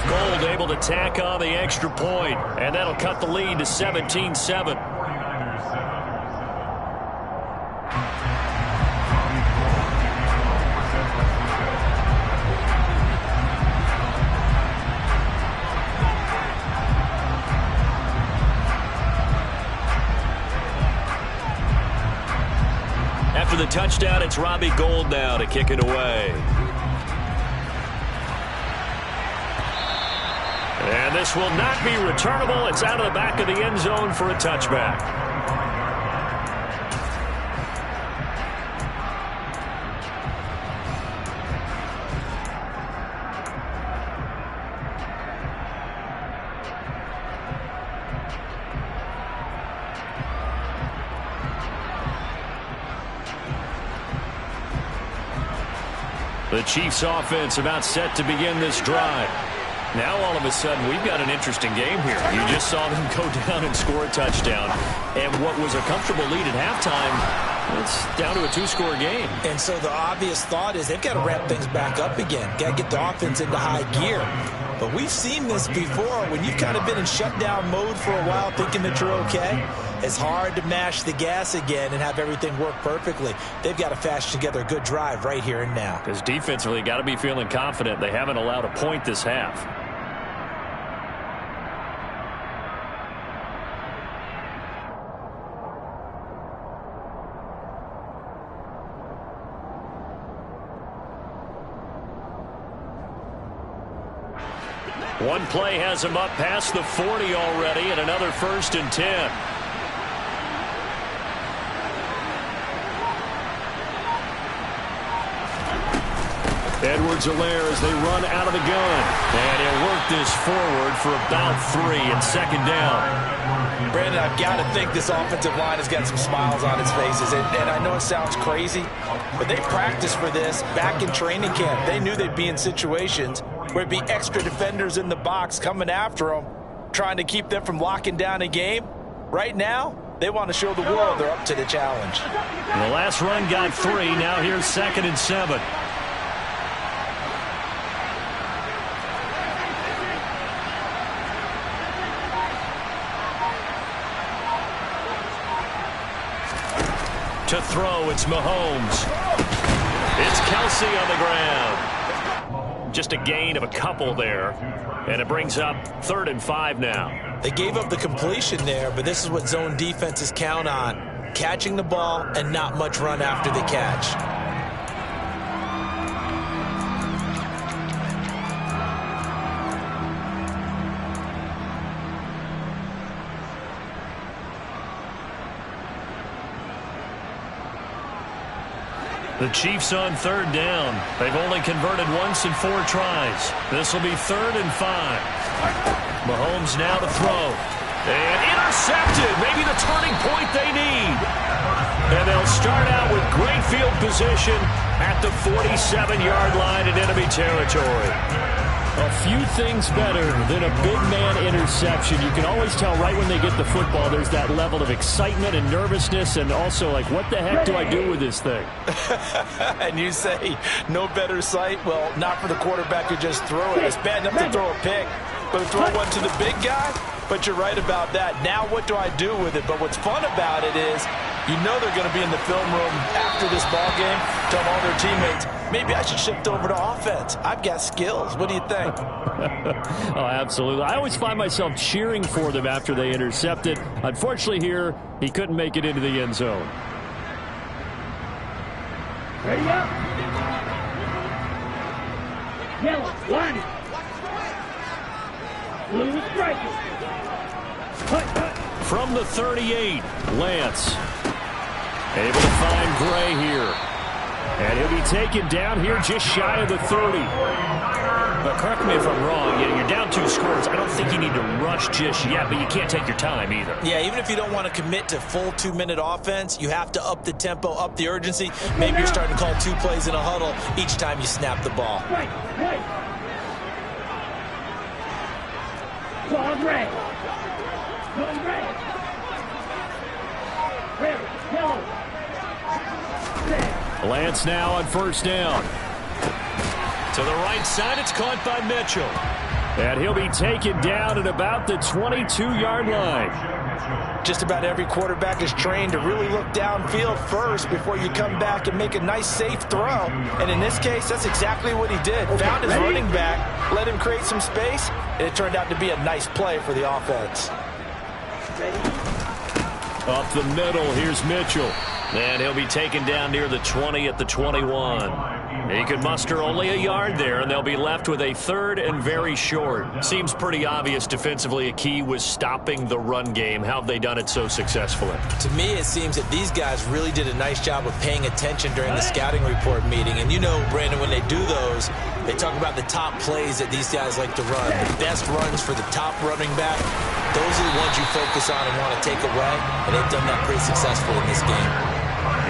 Gold able to tack on the extra point, and that'll cut the lead to 17-7. 49ers 7. After the touchdown, it's Robbie Gould now to kick it away. And this will not be returnable. It's out of the back of the end zone for a touchback. The Chiefs offense about set to begin this drive. Now all of a sudden we've got an interesting game here. You just saw them go down and score a touchdown. And what was a comfortable lead at halftime, it's down to a 2-score game. And so the obvious thought is they've got to ramp things back up again. Got to get the offense into high gear. But we've seen this before. When you've kind of been in shutdown mode for a while thinking that you're okay, it's hard to mash the gas again and have everything work perfectly. They've got to fashion together a good drive right here and now. Because defensively, got to be feeling confident. They haven't allowed a point this half. One play has him up past the 40 already, and another 1st and 10. Edwards-Helaire as they run out of the gun. And he'll work this forward for about 3 and 2nd down. Brandon, I've got to think this offensive line has got some smiles on its faces. And I know it sounds crazy, but they practiced for this back in training camp. They knew they'd be in situations where it'd be extra defenders in the box coming after them, trying to keep them from locking down a game. Right now, they want to show the world they're up to the challenge. And the last run got 3. Now here's 2nd and 7. To throw, it's Mahomes. It's Kelsey on the ground. Just a gain of a couple there. And it brings up 3rd and 5 now. They gave up the completion there, but this is what zone defenses count on. Catching the ball and not much run after the catch. The Chiefs on 3rd down. They've only converted once in 4 tries. This will be 3rd and 5. Mahomes now to throw. And intercepted. Maybe the turning point they need. And they'll start out with great field position at the 47-yard line in enemy territory. A few things better than a big man interception. You can always tell right when they get the football, there's that level of excitement and nervousness, and also like, what the heck do I do with this thing? And you say, no better sight? Well, not for the quarterback who just throw it. It's bad enough to throw a pick, but to throw one to the big guy? But you're right about that. Now what do I do with it? But what's fun about it is, you know they're going to be in the film room after this ball game, telling all their teammates, maybe I should shift over to offense. I've got skills. What do you think? Oh, absolutely. I always find myself cheering for them after they intercept it. Unfortunately here, he couldn't make it into the end zone. Ready up. Yellow, line it. Blue striker. From the 38, Lance. Able to find Gray here. And he'll be taken down here just shy of the 30. But correct me if I'm wrong. You're down 2 scores. I don't think you need to rush just yet, but you can't take your time either. Yeah, even if you don't want to commit to full 2-minute offense, you have to up the tempo, up the urgency. Maybe you're starting to call 2 plays in a huddle each time you snap the ball. Right. Ball Gray. Going Gray. Red, yellow. Red. Lance now on 1st down. To the right side, it's caught by Mitchell. And he'll be taken down at about the 22-yard line. Just about every quarterback is trained to really look downfield first before you come back and make a nice, safe throw. And in this case, that's exactly what he did. Found his running back, let him create some space, and it turned out to be a nice play for the offense. Up the middle, here's Mitchell. And he'll be taken down near the 20 at the 21. He could muster only a yard there, and they'll be left with a 3rd and very short. Seems pretty obvious defensively a key was stopping the run game. How have they done it so successfully? To me, it seems that these guys really did a nice job of paying attention during the scouting report meeting. And you know, Brandon, when they do those, they talk about the top plays that these guys like to run. The best runs for the top running back, those are the ones you focus on and want to take away. And they've done that pretty successfully in this game.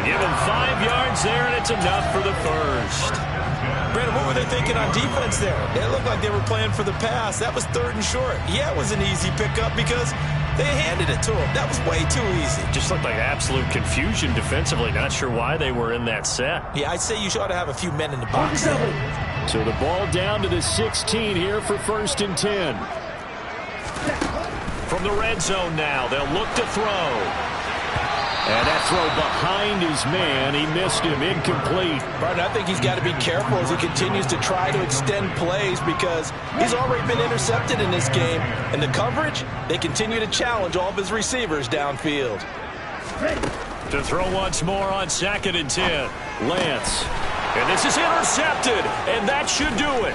Give him 5 yards there, and it's enough for the 1st. Brandon, what were they thinking on defense there? It looked like they were playing for the pass. That was 3rd and short. Yeah, it was an easy pickup because they handed it to him. That was way too easy. Just looked like absolute confusion defensively. Not sure why they were in that set. Yeah, I'd say you ought to have a few men in the box. So the ball down to the 16 here for 1st and 10. From the red zone now, they'll look to throw. And that throw behind his man, he missed him, incomplete. Barton, I think he's got to be careful as he continues to try to extend plays because he's already been intercepted in this game. And the coverage, they continue to challenge all of his receivers downfield. To throw once more on 2nd and 10. Lance. And this is intercepted, and that should do it.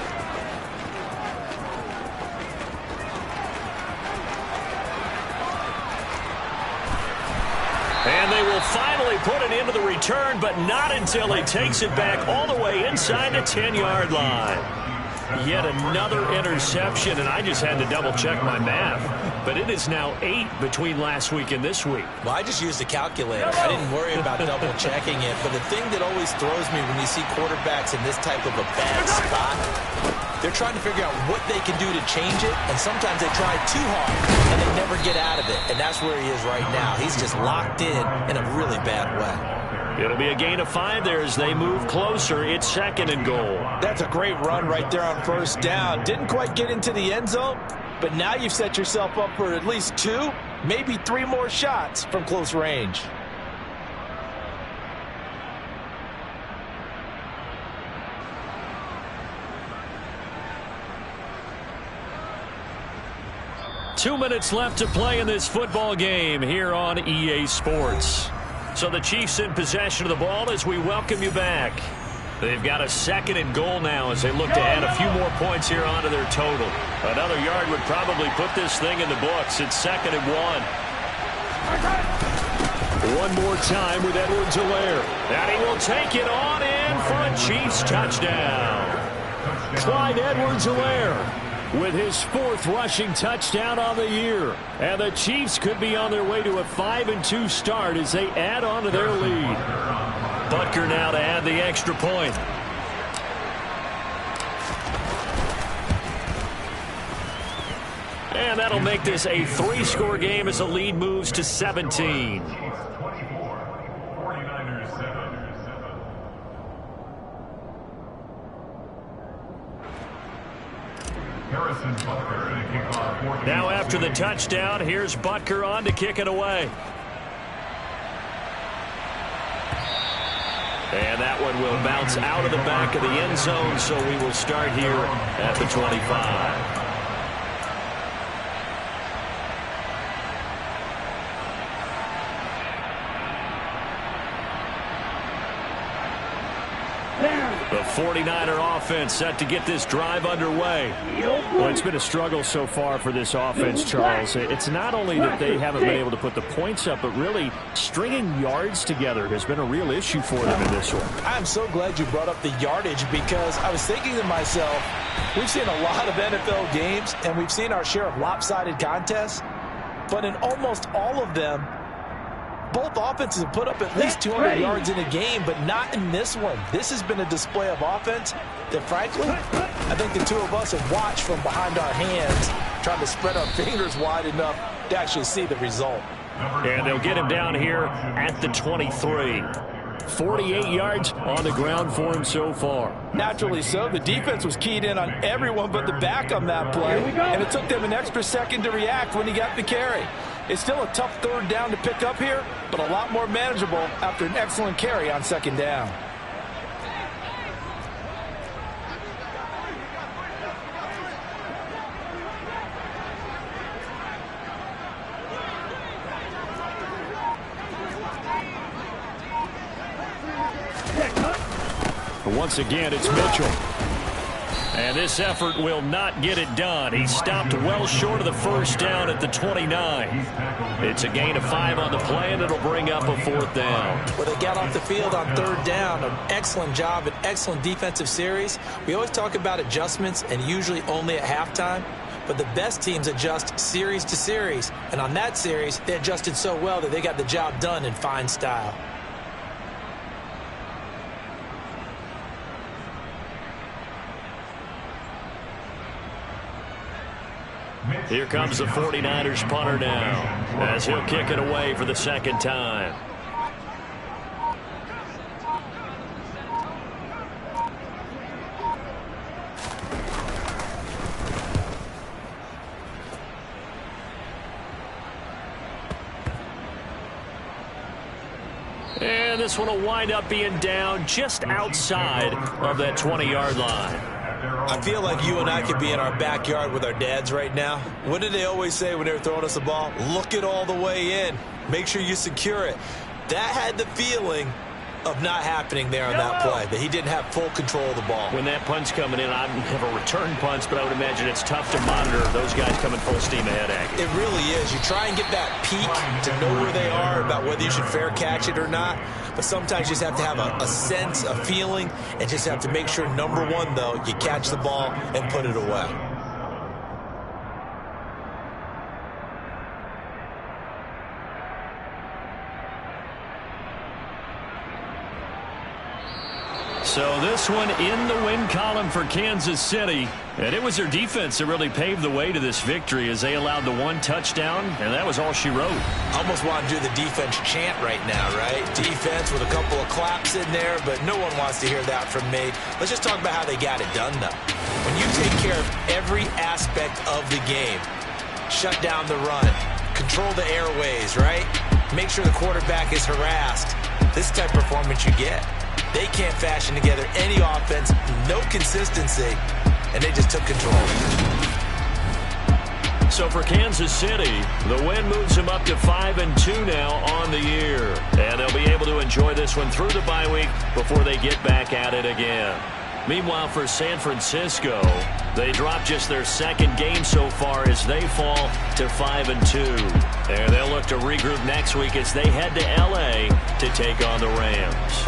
put it into the return, but not until he takes it back all the way inside the 10-yard line. Yet another interception, and I just had to double-check my math. But it is now 8 between last week and this week. Well, I just used a calculator. I didn't worry about double-checking it. But the thing that always throws me when you see quarterbacks in this type of a bad spot, they're trying to figure out what they can do to change it, and sometimes they try too hard, and they never get out of it. And that's where he is right now. He's just locked in a really bad way. It'll be a gain of 5 there as they move closer. It's 2nd and goal. That's a great run right there on first down. Didn't quite get into the end zone, but now you've set yourself up for at least 2, maybe 3 more shots from close range. Two minutes left to play in this football game here on EA Sports. So the Chiefs in possession of the ball as we welcome you back. They've got a 2nd and goal now as they look to add a few more points here onto their total. Another yard would probably put this thing in the books. It's 2nd and 1. One more time with Edwards-Helaire. And he will take it on in for a Chiefs touchdown. Clyde Edwards-Helaire with his 4th rushing touchdown on the year. And the Chiefs could be on their way to a 5-2 start as they add on to their lead. Butker now to add the extra point. And that'll make this a 3-score game as the lead moves to 17. Now after the touchdown, here's Butker on to kick it away. And that one will bounce out of the back of the end zone, so we will start here at the 25. The 49er offense set to get this drive underway. Well, it's been a struggle so far for this offense, Charles. It's not only that they haven't been able to put the points up, but really stringing yards together has been a real issue for them in this one. I'm so glad you brought up the yardage because I was thinking to myself, we've seen a lot of NFL games and we've seen our share of lopsided contests, but in almost all of them, both offenses have put up at least 200 yards in a game, but not in this one. This has been a display of offense that, frankly, I think the two of us have watched from behind our hands, trying to spread our fingers wide enough to actually see the result. And they'll get him down here at the 23. 48 yards on the ground for him so far. Naturally so. The defense was keyed in on everyone but the back on that play, and it took them an extra second to react when he got the carry. It's still a tough 3rd down to pick up here, but a lot more manageable after an excellent carry on 2nd down. Once again, it's Mitchell. And this effort will not get it done. He stopped well short of the 1st down at the 29. It's a gain of 5 on the play, and it'll bring up a 4th down. Well, they got off the field on 3rd down. An excellent job, an excellent defensive series. We always talk about adjustments, and usually only at halftime. But the best teams adjust series to series. And on that series, they adjusted so well that they got the job done in fine style. Here comes the 49ers punter now as he'll kick it away for the 2nd time. And this one will wind up being down just outside of that 20-yard line. I feel like you and I could be in our backyard with our dads right now. What did they always say when they were throwing us the ball? Look it all the way in. Make sure you secure it. That had the feeling of not happening there on that play, that he didn't have full control of the ball. When that punt's coming in, I don't have a return punts, but I would imagine it's tough to monitor those guys coming full steam ahead at you. It really is. You try and get that peek to know where they are, about whether you should fair catch it or not. But sometimes you just have to have a sense, a feeling, and just have to make sure, number one, though, you catch the ball and put it away. So this one in the win column for Kansas City. And it was their defense that really paved the way to this victory as they allowed the one touchdown, and that was all she wrote. Almost want to do the defense chant right now, right? Defense with a couple of claps in there, but no one wants to hear that from me. Let's just talk about how they got it done, though. When you take care of every aspect of the game, shut down the run, control the airways, right? Make sure the quarterback is harassed. This type of performance you get. They can't fashion together any offense, no consistency, and they just took control. So for Kansas City, the win moves them up to 5-2 now on the year. And they'll be able to enjoy this one through the bye week before they get back at it again. Meanwhile, for San Francisco, they dropped just their second game so far as they fall to 5-2. And they'll look to regroup next week as they head to L.A. to take on the Rams.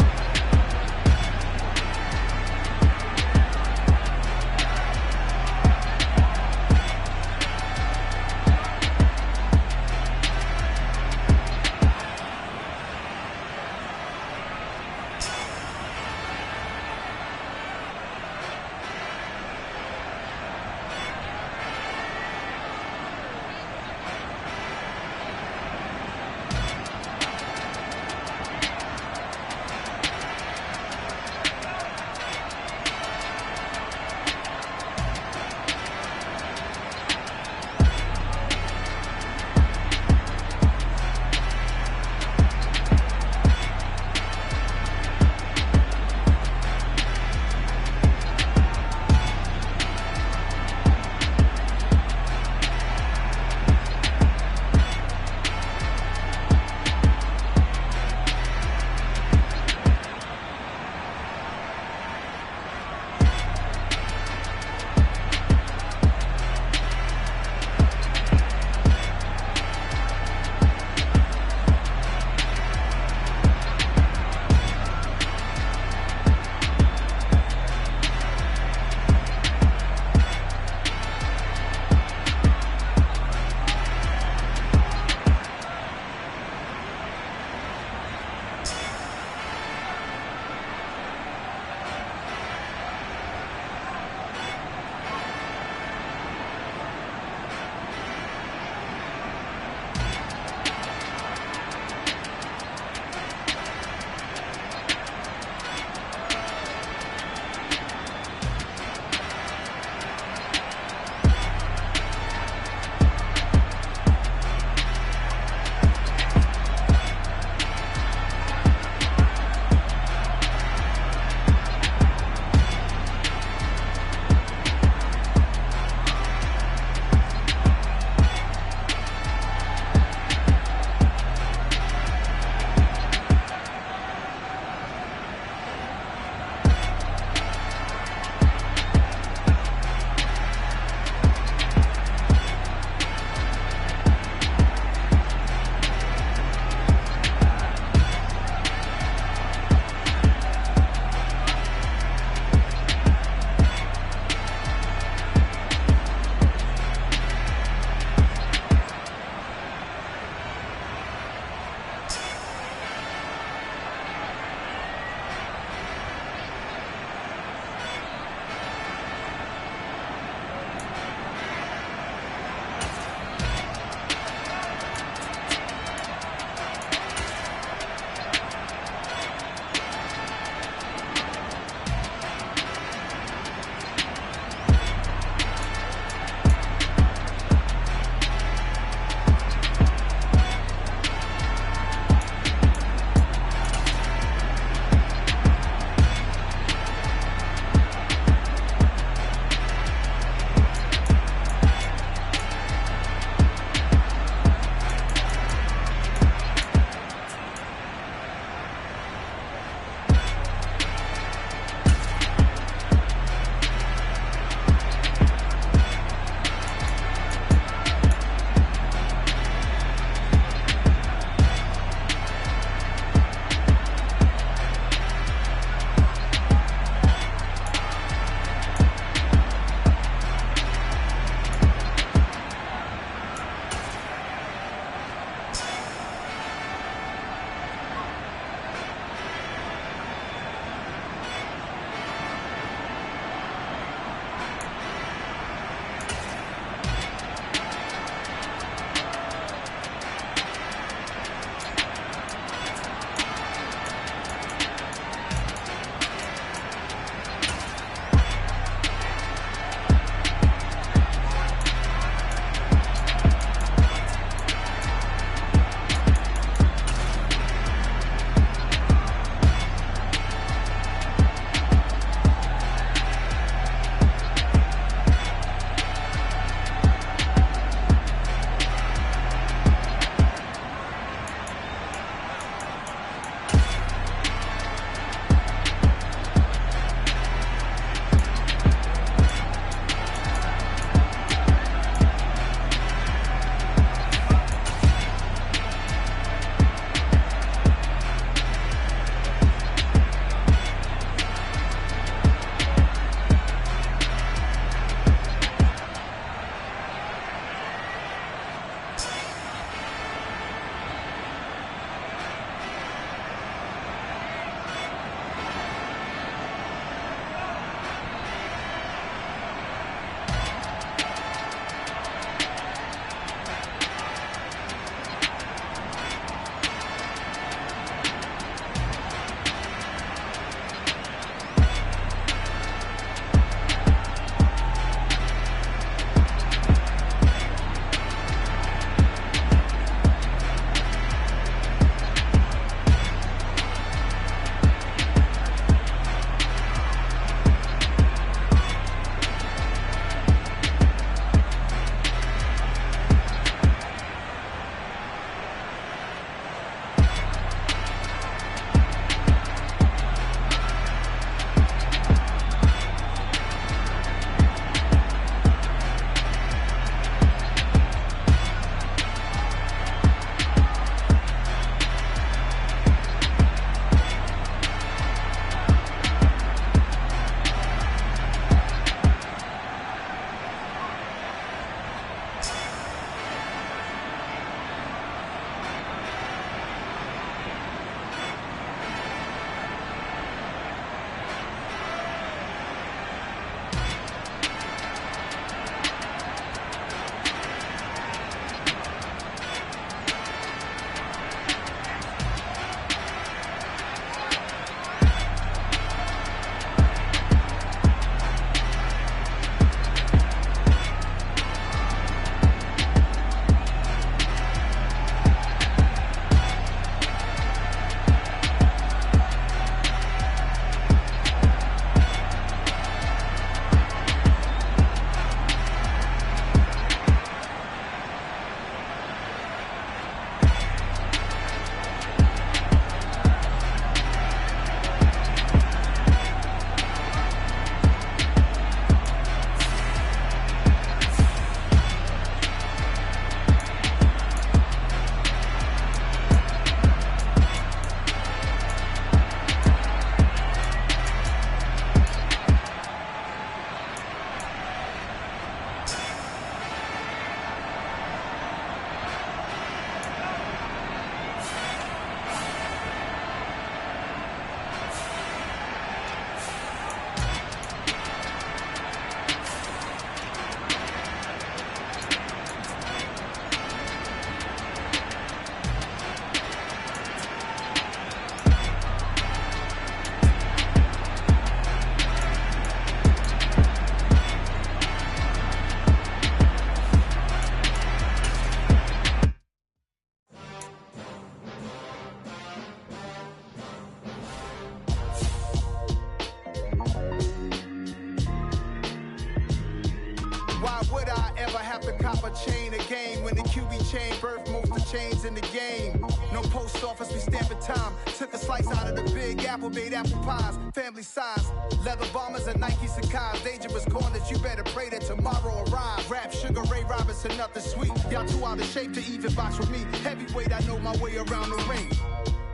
cop a chain of game. When the QB chain birthed most of the chains in the game. No post office, we stamping time. Took a slice out of the big apple, made apple pies. Family size, leather bombers and Nike Sacai's. Dangerous corners, you better pray that tomorrow arrives. Rap, Sugar Ray Robinson, nothing sweet. Y'all too out of shape to even box with me. Heavyweight, I know my way around the ring.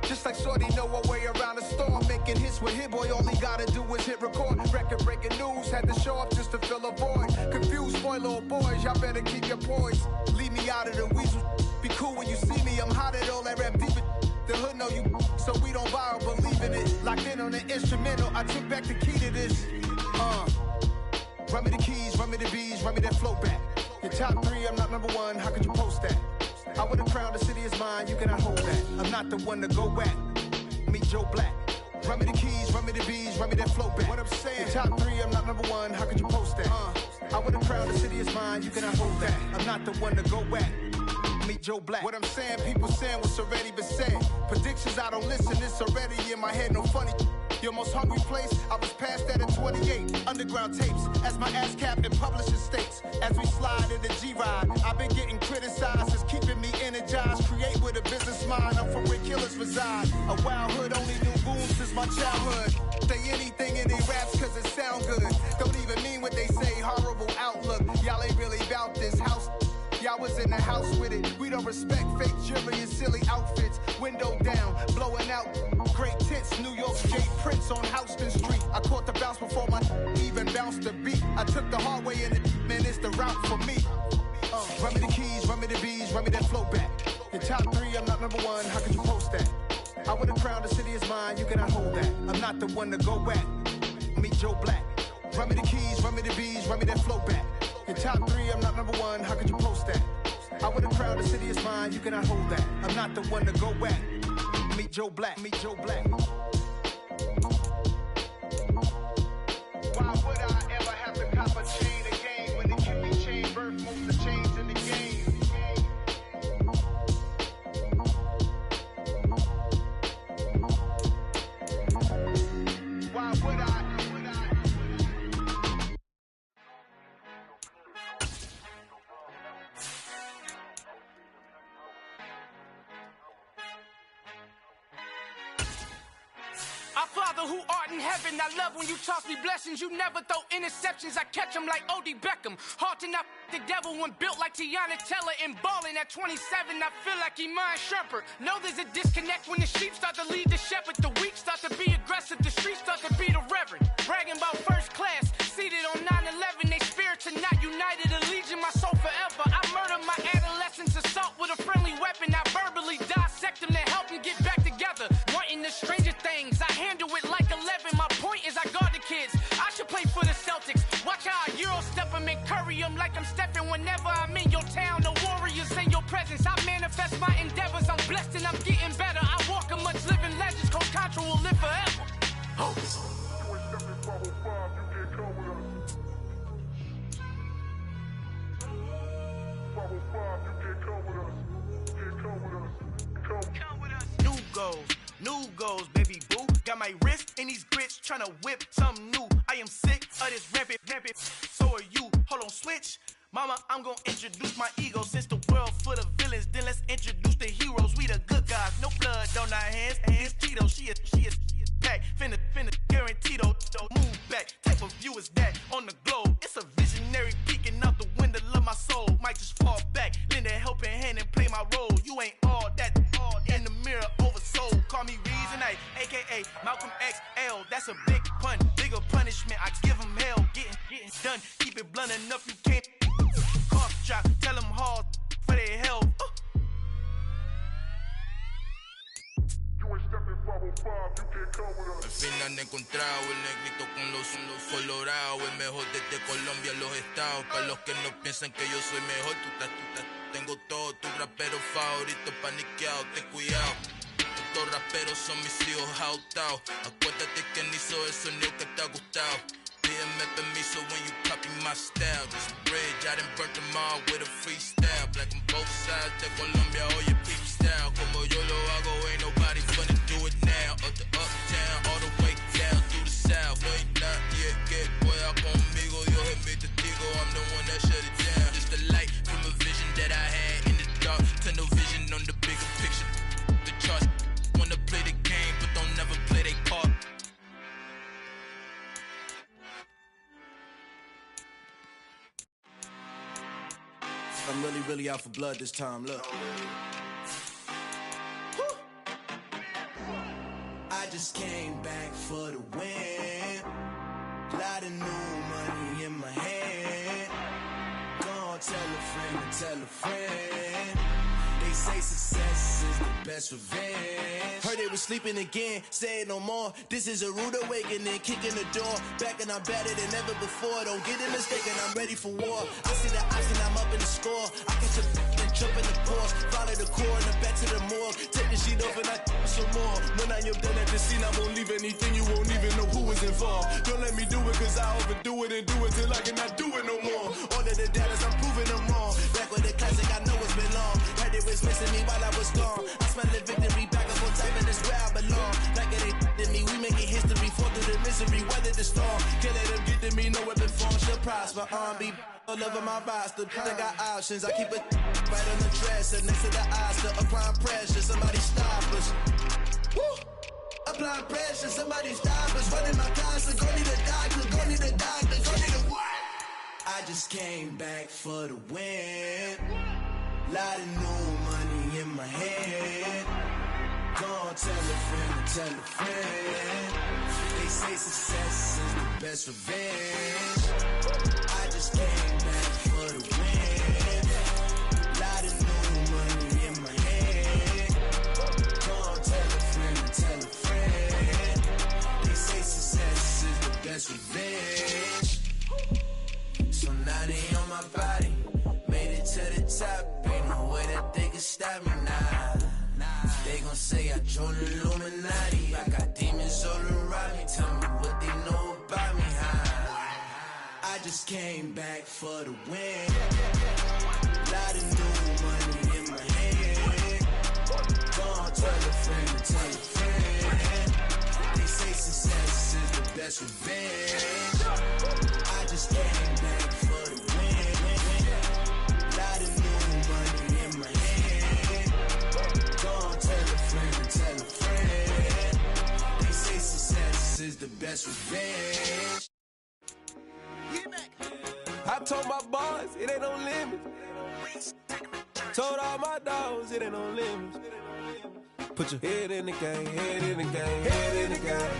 Just like Shorty know her way around the storm. Making hits with Hit Boy, all he gotta do is hit record. Record breaking news, had to show up just to fill a void. Confused boy, little boys, y'all better keep your poise. Leave me out of the weasel. Be cool when you see me, I'm hot at all that rap deep. The hood know you, so we don't borrow, believe in it. Locked in on the instrumental, I took back the key to this. Run me the keys, run me the bees, run me that flow back. Your top 3, I'm not number 1, how could you post that? I would have crowned the city is mine, you cannot hold that. I'm not the one to go back. Meet Joe Black. Run me the keys, run me the bees, run me that flow back. What I'm saying, your top 3, I'm not number 1, how could you post that? I would have crowned the city is mine, you cannot hold that. I'm not the one to go back. Meet Joe Black. What I'm saying, people saying what's already been said. Predictions, I don't listen, it's already in my head, no funny. Your most hungry place, I was past that in 28. Underground tapes, as my ass cap in publishing states. As we slide in the G-Ride, I've been getting criticized, it's keeping me energized. Create with a business mind, I'm from where killers reside. A wild hood, only knew goons since my childhood. Say anything in they raps cause it sound good. Don't even mean what they say, horrible outlook. Y'all ain't really about this house. Y'all was in the house with it. We don't respect fake jewelry and silly outfits. Window down, blowing out great tits. New York Jay Prince on Houston Street. I caught the bounce before my even bounced the beat. I took the hard way and man, it's the route for me. Run me the keys, run me the bees, run me that flow back. Your top 3, I'm not number 1, how could you post that? I would have crowned the city is mine, you cannot hold that. I'm not the one to go back. Meet Joe Black. Run me the keys, run me the bees, run me that flow back. Your top 3, I'm not number 1, how could you post that? I would have crowned the city is mine, you cannot hold that. I'm not the one to go back. Meet Joe Black, meet Joe Black. Why would I ever have to cop a chain again when the QB chain birthed most of the chains in the game? Why would I? Our Father who art in heaven, I love when you toss me blessings. You never throw interceptions, I catch them like O.D. Beckham. Hard to not the devil when built like Tiana Teller and balling at 27, I feel like Iman Shumpert. Know there's a disconnect when the sheep start to lead the shepherd. The weak start to be aggressive, the streets start to be the reverend. Bragging about first class, seated on 9/11. They spirits are not united, allegiance my soul forever. I murder my adolescence, assault with a friendly weapon. I verbally dissect them to help them get back together. Wanting the stranger things, I handle it like 11. My point is I guard the kids. I should play for the Celtics. Watch how I Euro step them and curry them like I'm stepping whenever I'm in your town. The warriors in your presence. I manifest my endeavors. I'm blessed and I'm getting better. I walk amongst living legends. Coach Contra will live forever. Oh. New goals, baby boo. Got my wrist in these grits, tryna whip something new. I am sick of this rampant. So are you. Hold on, switch. Mama, I'm gonna introduce my ego. Since the world full of villains, then let's introduce the heroes. We the good guys, no blood on our hands. It's Tito, she is packed. Finna guaranteed. Move back, type of view is that on the globe. It's a visionary peeking out the window of my soul. Might just fall back, lend a helping hand and play my role. You ain't all that in the mirror oversold. Call me Reasonite, aka Malcolm XL. That's a big pun, bigger punishment. I give him hell, getting done. Keep it blunt enough, you can't. Cough drop, tell them hard for their health. Al fin han encontrado el negrito con los colorados, el mejor desde Colombia, los estados. Para los que no piensan que yo soy mejor, tengo todo, tus raperos favoritos paniqueados, ten cuidado. Estos raperos son mis hijos adoptados. Acuérdate que ni hizo el sonido que te ha gustado. Pídeme permiso when you copy my style. This bridge, I done burnt them all with a freestyle. Black on both sides de Colombia, oye peep style. Como yo lo hago, ain't nobody finna do it now. Up to uptown, all the way down through the south. No hay nadie que pueda conmigo. Dios es mi testigo, I'm the one that shut it down. Just the light from a I'm really out for blood this time, look. I just came back for the win. Lot of new money in my hand. Gonna tell a friend. They say success is the best revenge. Heard they was sleeping again, say it no more. This is a rude awakening, kicking the door. Back and I'm better than ever before. Don't get it mistaken, I'm ready for war. I see the option, I'm up in the score. I catch a and jump in the course. Follow the core and the back to the morgue. Take the sheet off and I some more. When I am done at the scene, I won't leave anything. You won't even know who was involved. Don't let me do it, cause I overdo it and do it till I cannot do it no more. All of the doubters, I'm proving them wrong. Back with the classic, I know it's been long. Heard it was missing me while I was gone. I smell the victory back up on time, and it's where I belong. Like it ain't to me, we making history. Fall through the misery, weather the storm. Can't let them get to me, no weapon form shall prosper. Be all over my roster. I got options, I keep it right on the dresser. Next to the Oscar, applying pressure. Somebody stop us. Woo! Applying pressure, somebody stop us. Running my closet, go need a doctor, go need a doctor, go need a what? I just came back for the win. Lot of new money in my hand. Gonna tell a friend. They say success is the best revenge. I just came back for the win. Lot of new money in my hand. Gonna tell a friend. They say success is the best revenge. So now they on my body. Made it to the top. Ain't no way that they can stop me now. They gon' say I joined the Illuminati. I got demons all around me. Tell me what they know about me, huh? I just came back for the win. Lot of new money in my hand. Gonna tell a friend. They say success is the best revenge. I just came back for the win. Lot of new money in my hand. Gonna tell a friend. They say success is the best revenge. I told my boys it ain't no limits. Told all my dogs it ain't no limits. Put your head in the game, head in the game, head in the game.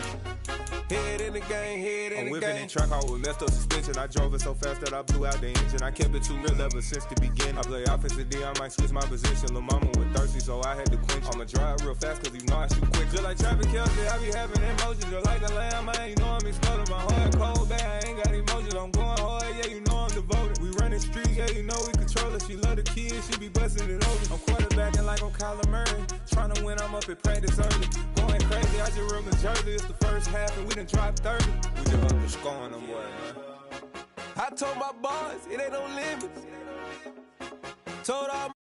Head in the game, head in the game. I'm whipping in track, I was messed up suspension. I drove it so fast that I blew out the engine. I kept it too real ever since the beginning. I play offensive D, I might switch my position. Lil' mama was thirsty, so I had to quench. I'ma drive real fast, cause you know I shoot quick. Just like Travis Kelce, I be having emotions. Just like the lamb, I ain't know I'm exploding. My heart cold, bad, I ain't got emotions. I'm going hard, yeah, you know I'm devoted. We running streets, yeah, you know we control it. She love the kids, she be busting it over. I'm quarterbacking like I'm Kyler Murray. Trying to win, I'm up at practice early. Going crazy, I just rubbed the jersey. It's the first half, and we done dropped 30. We just up to scoring them, boy, man. I told my boys, it ain't no limits. Told all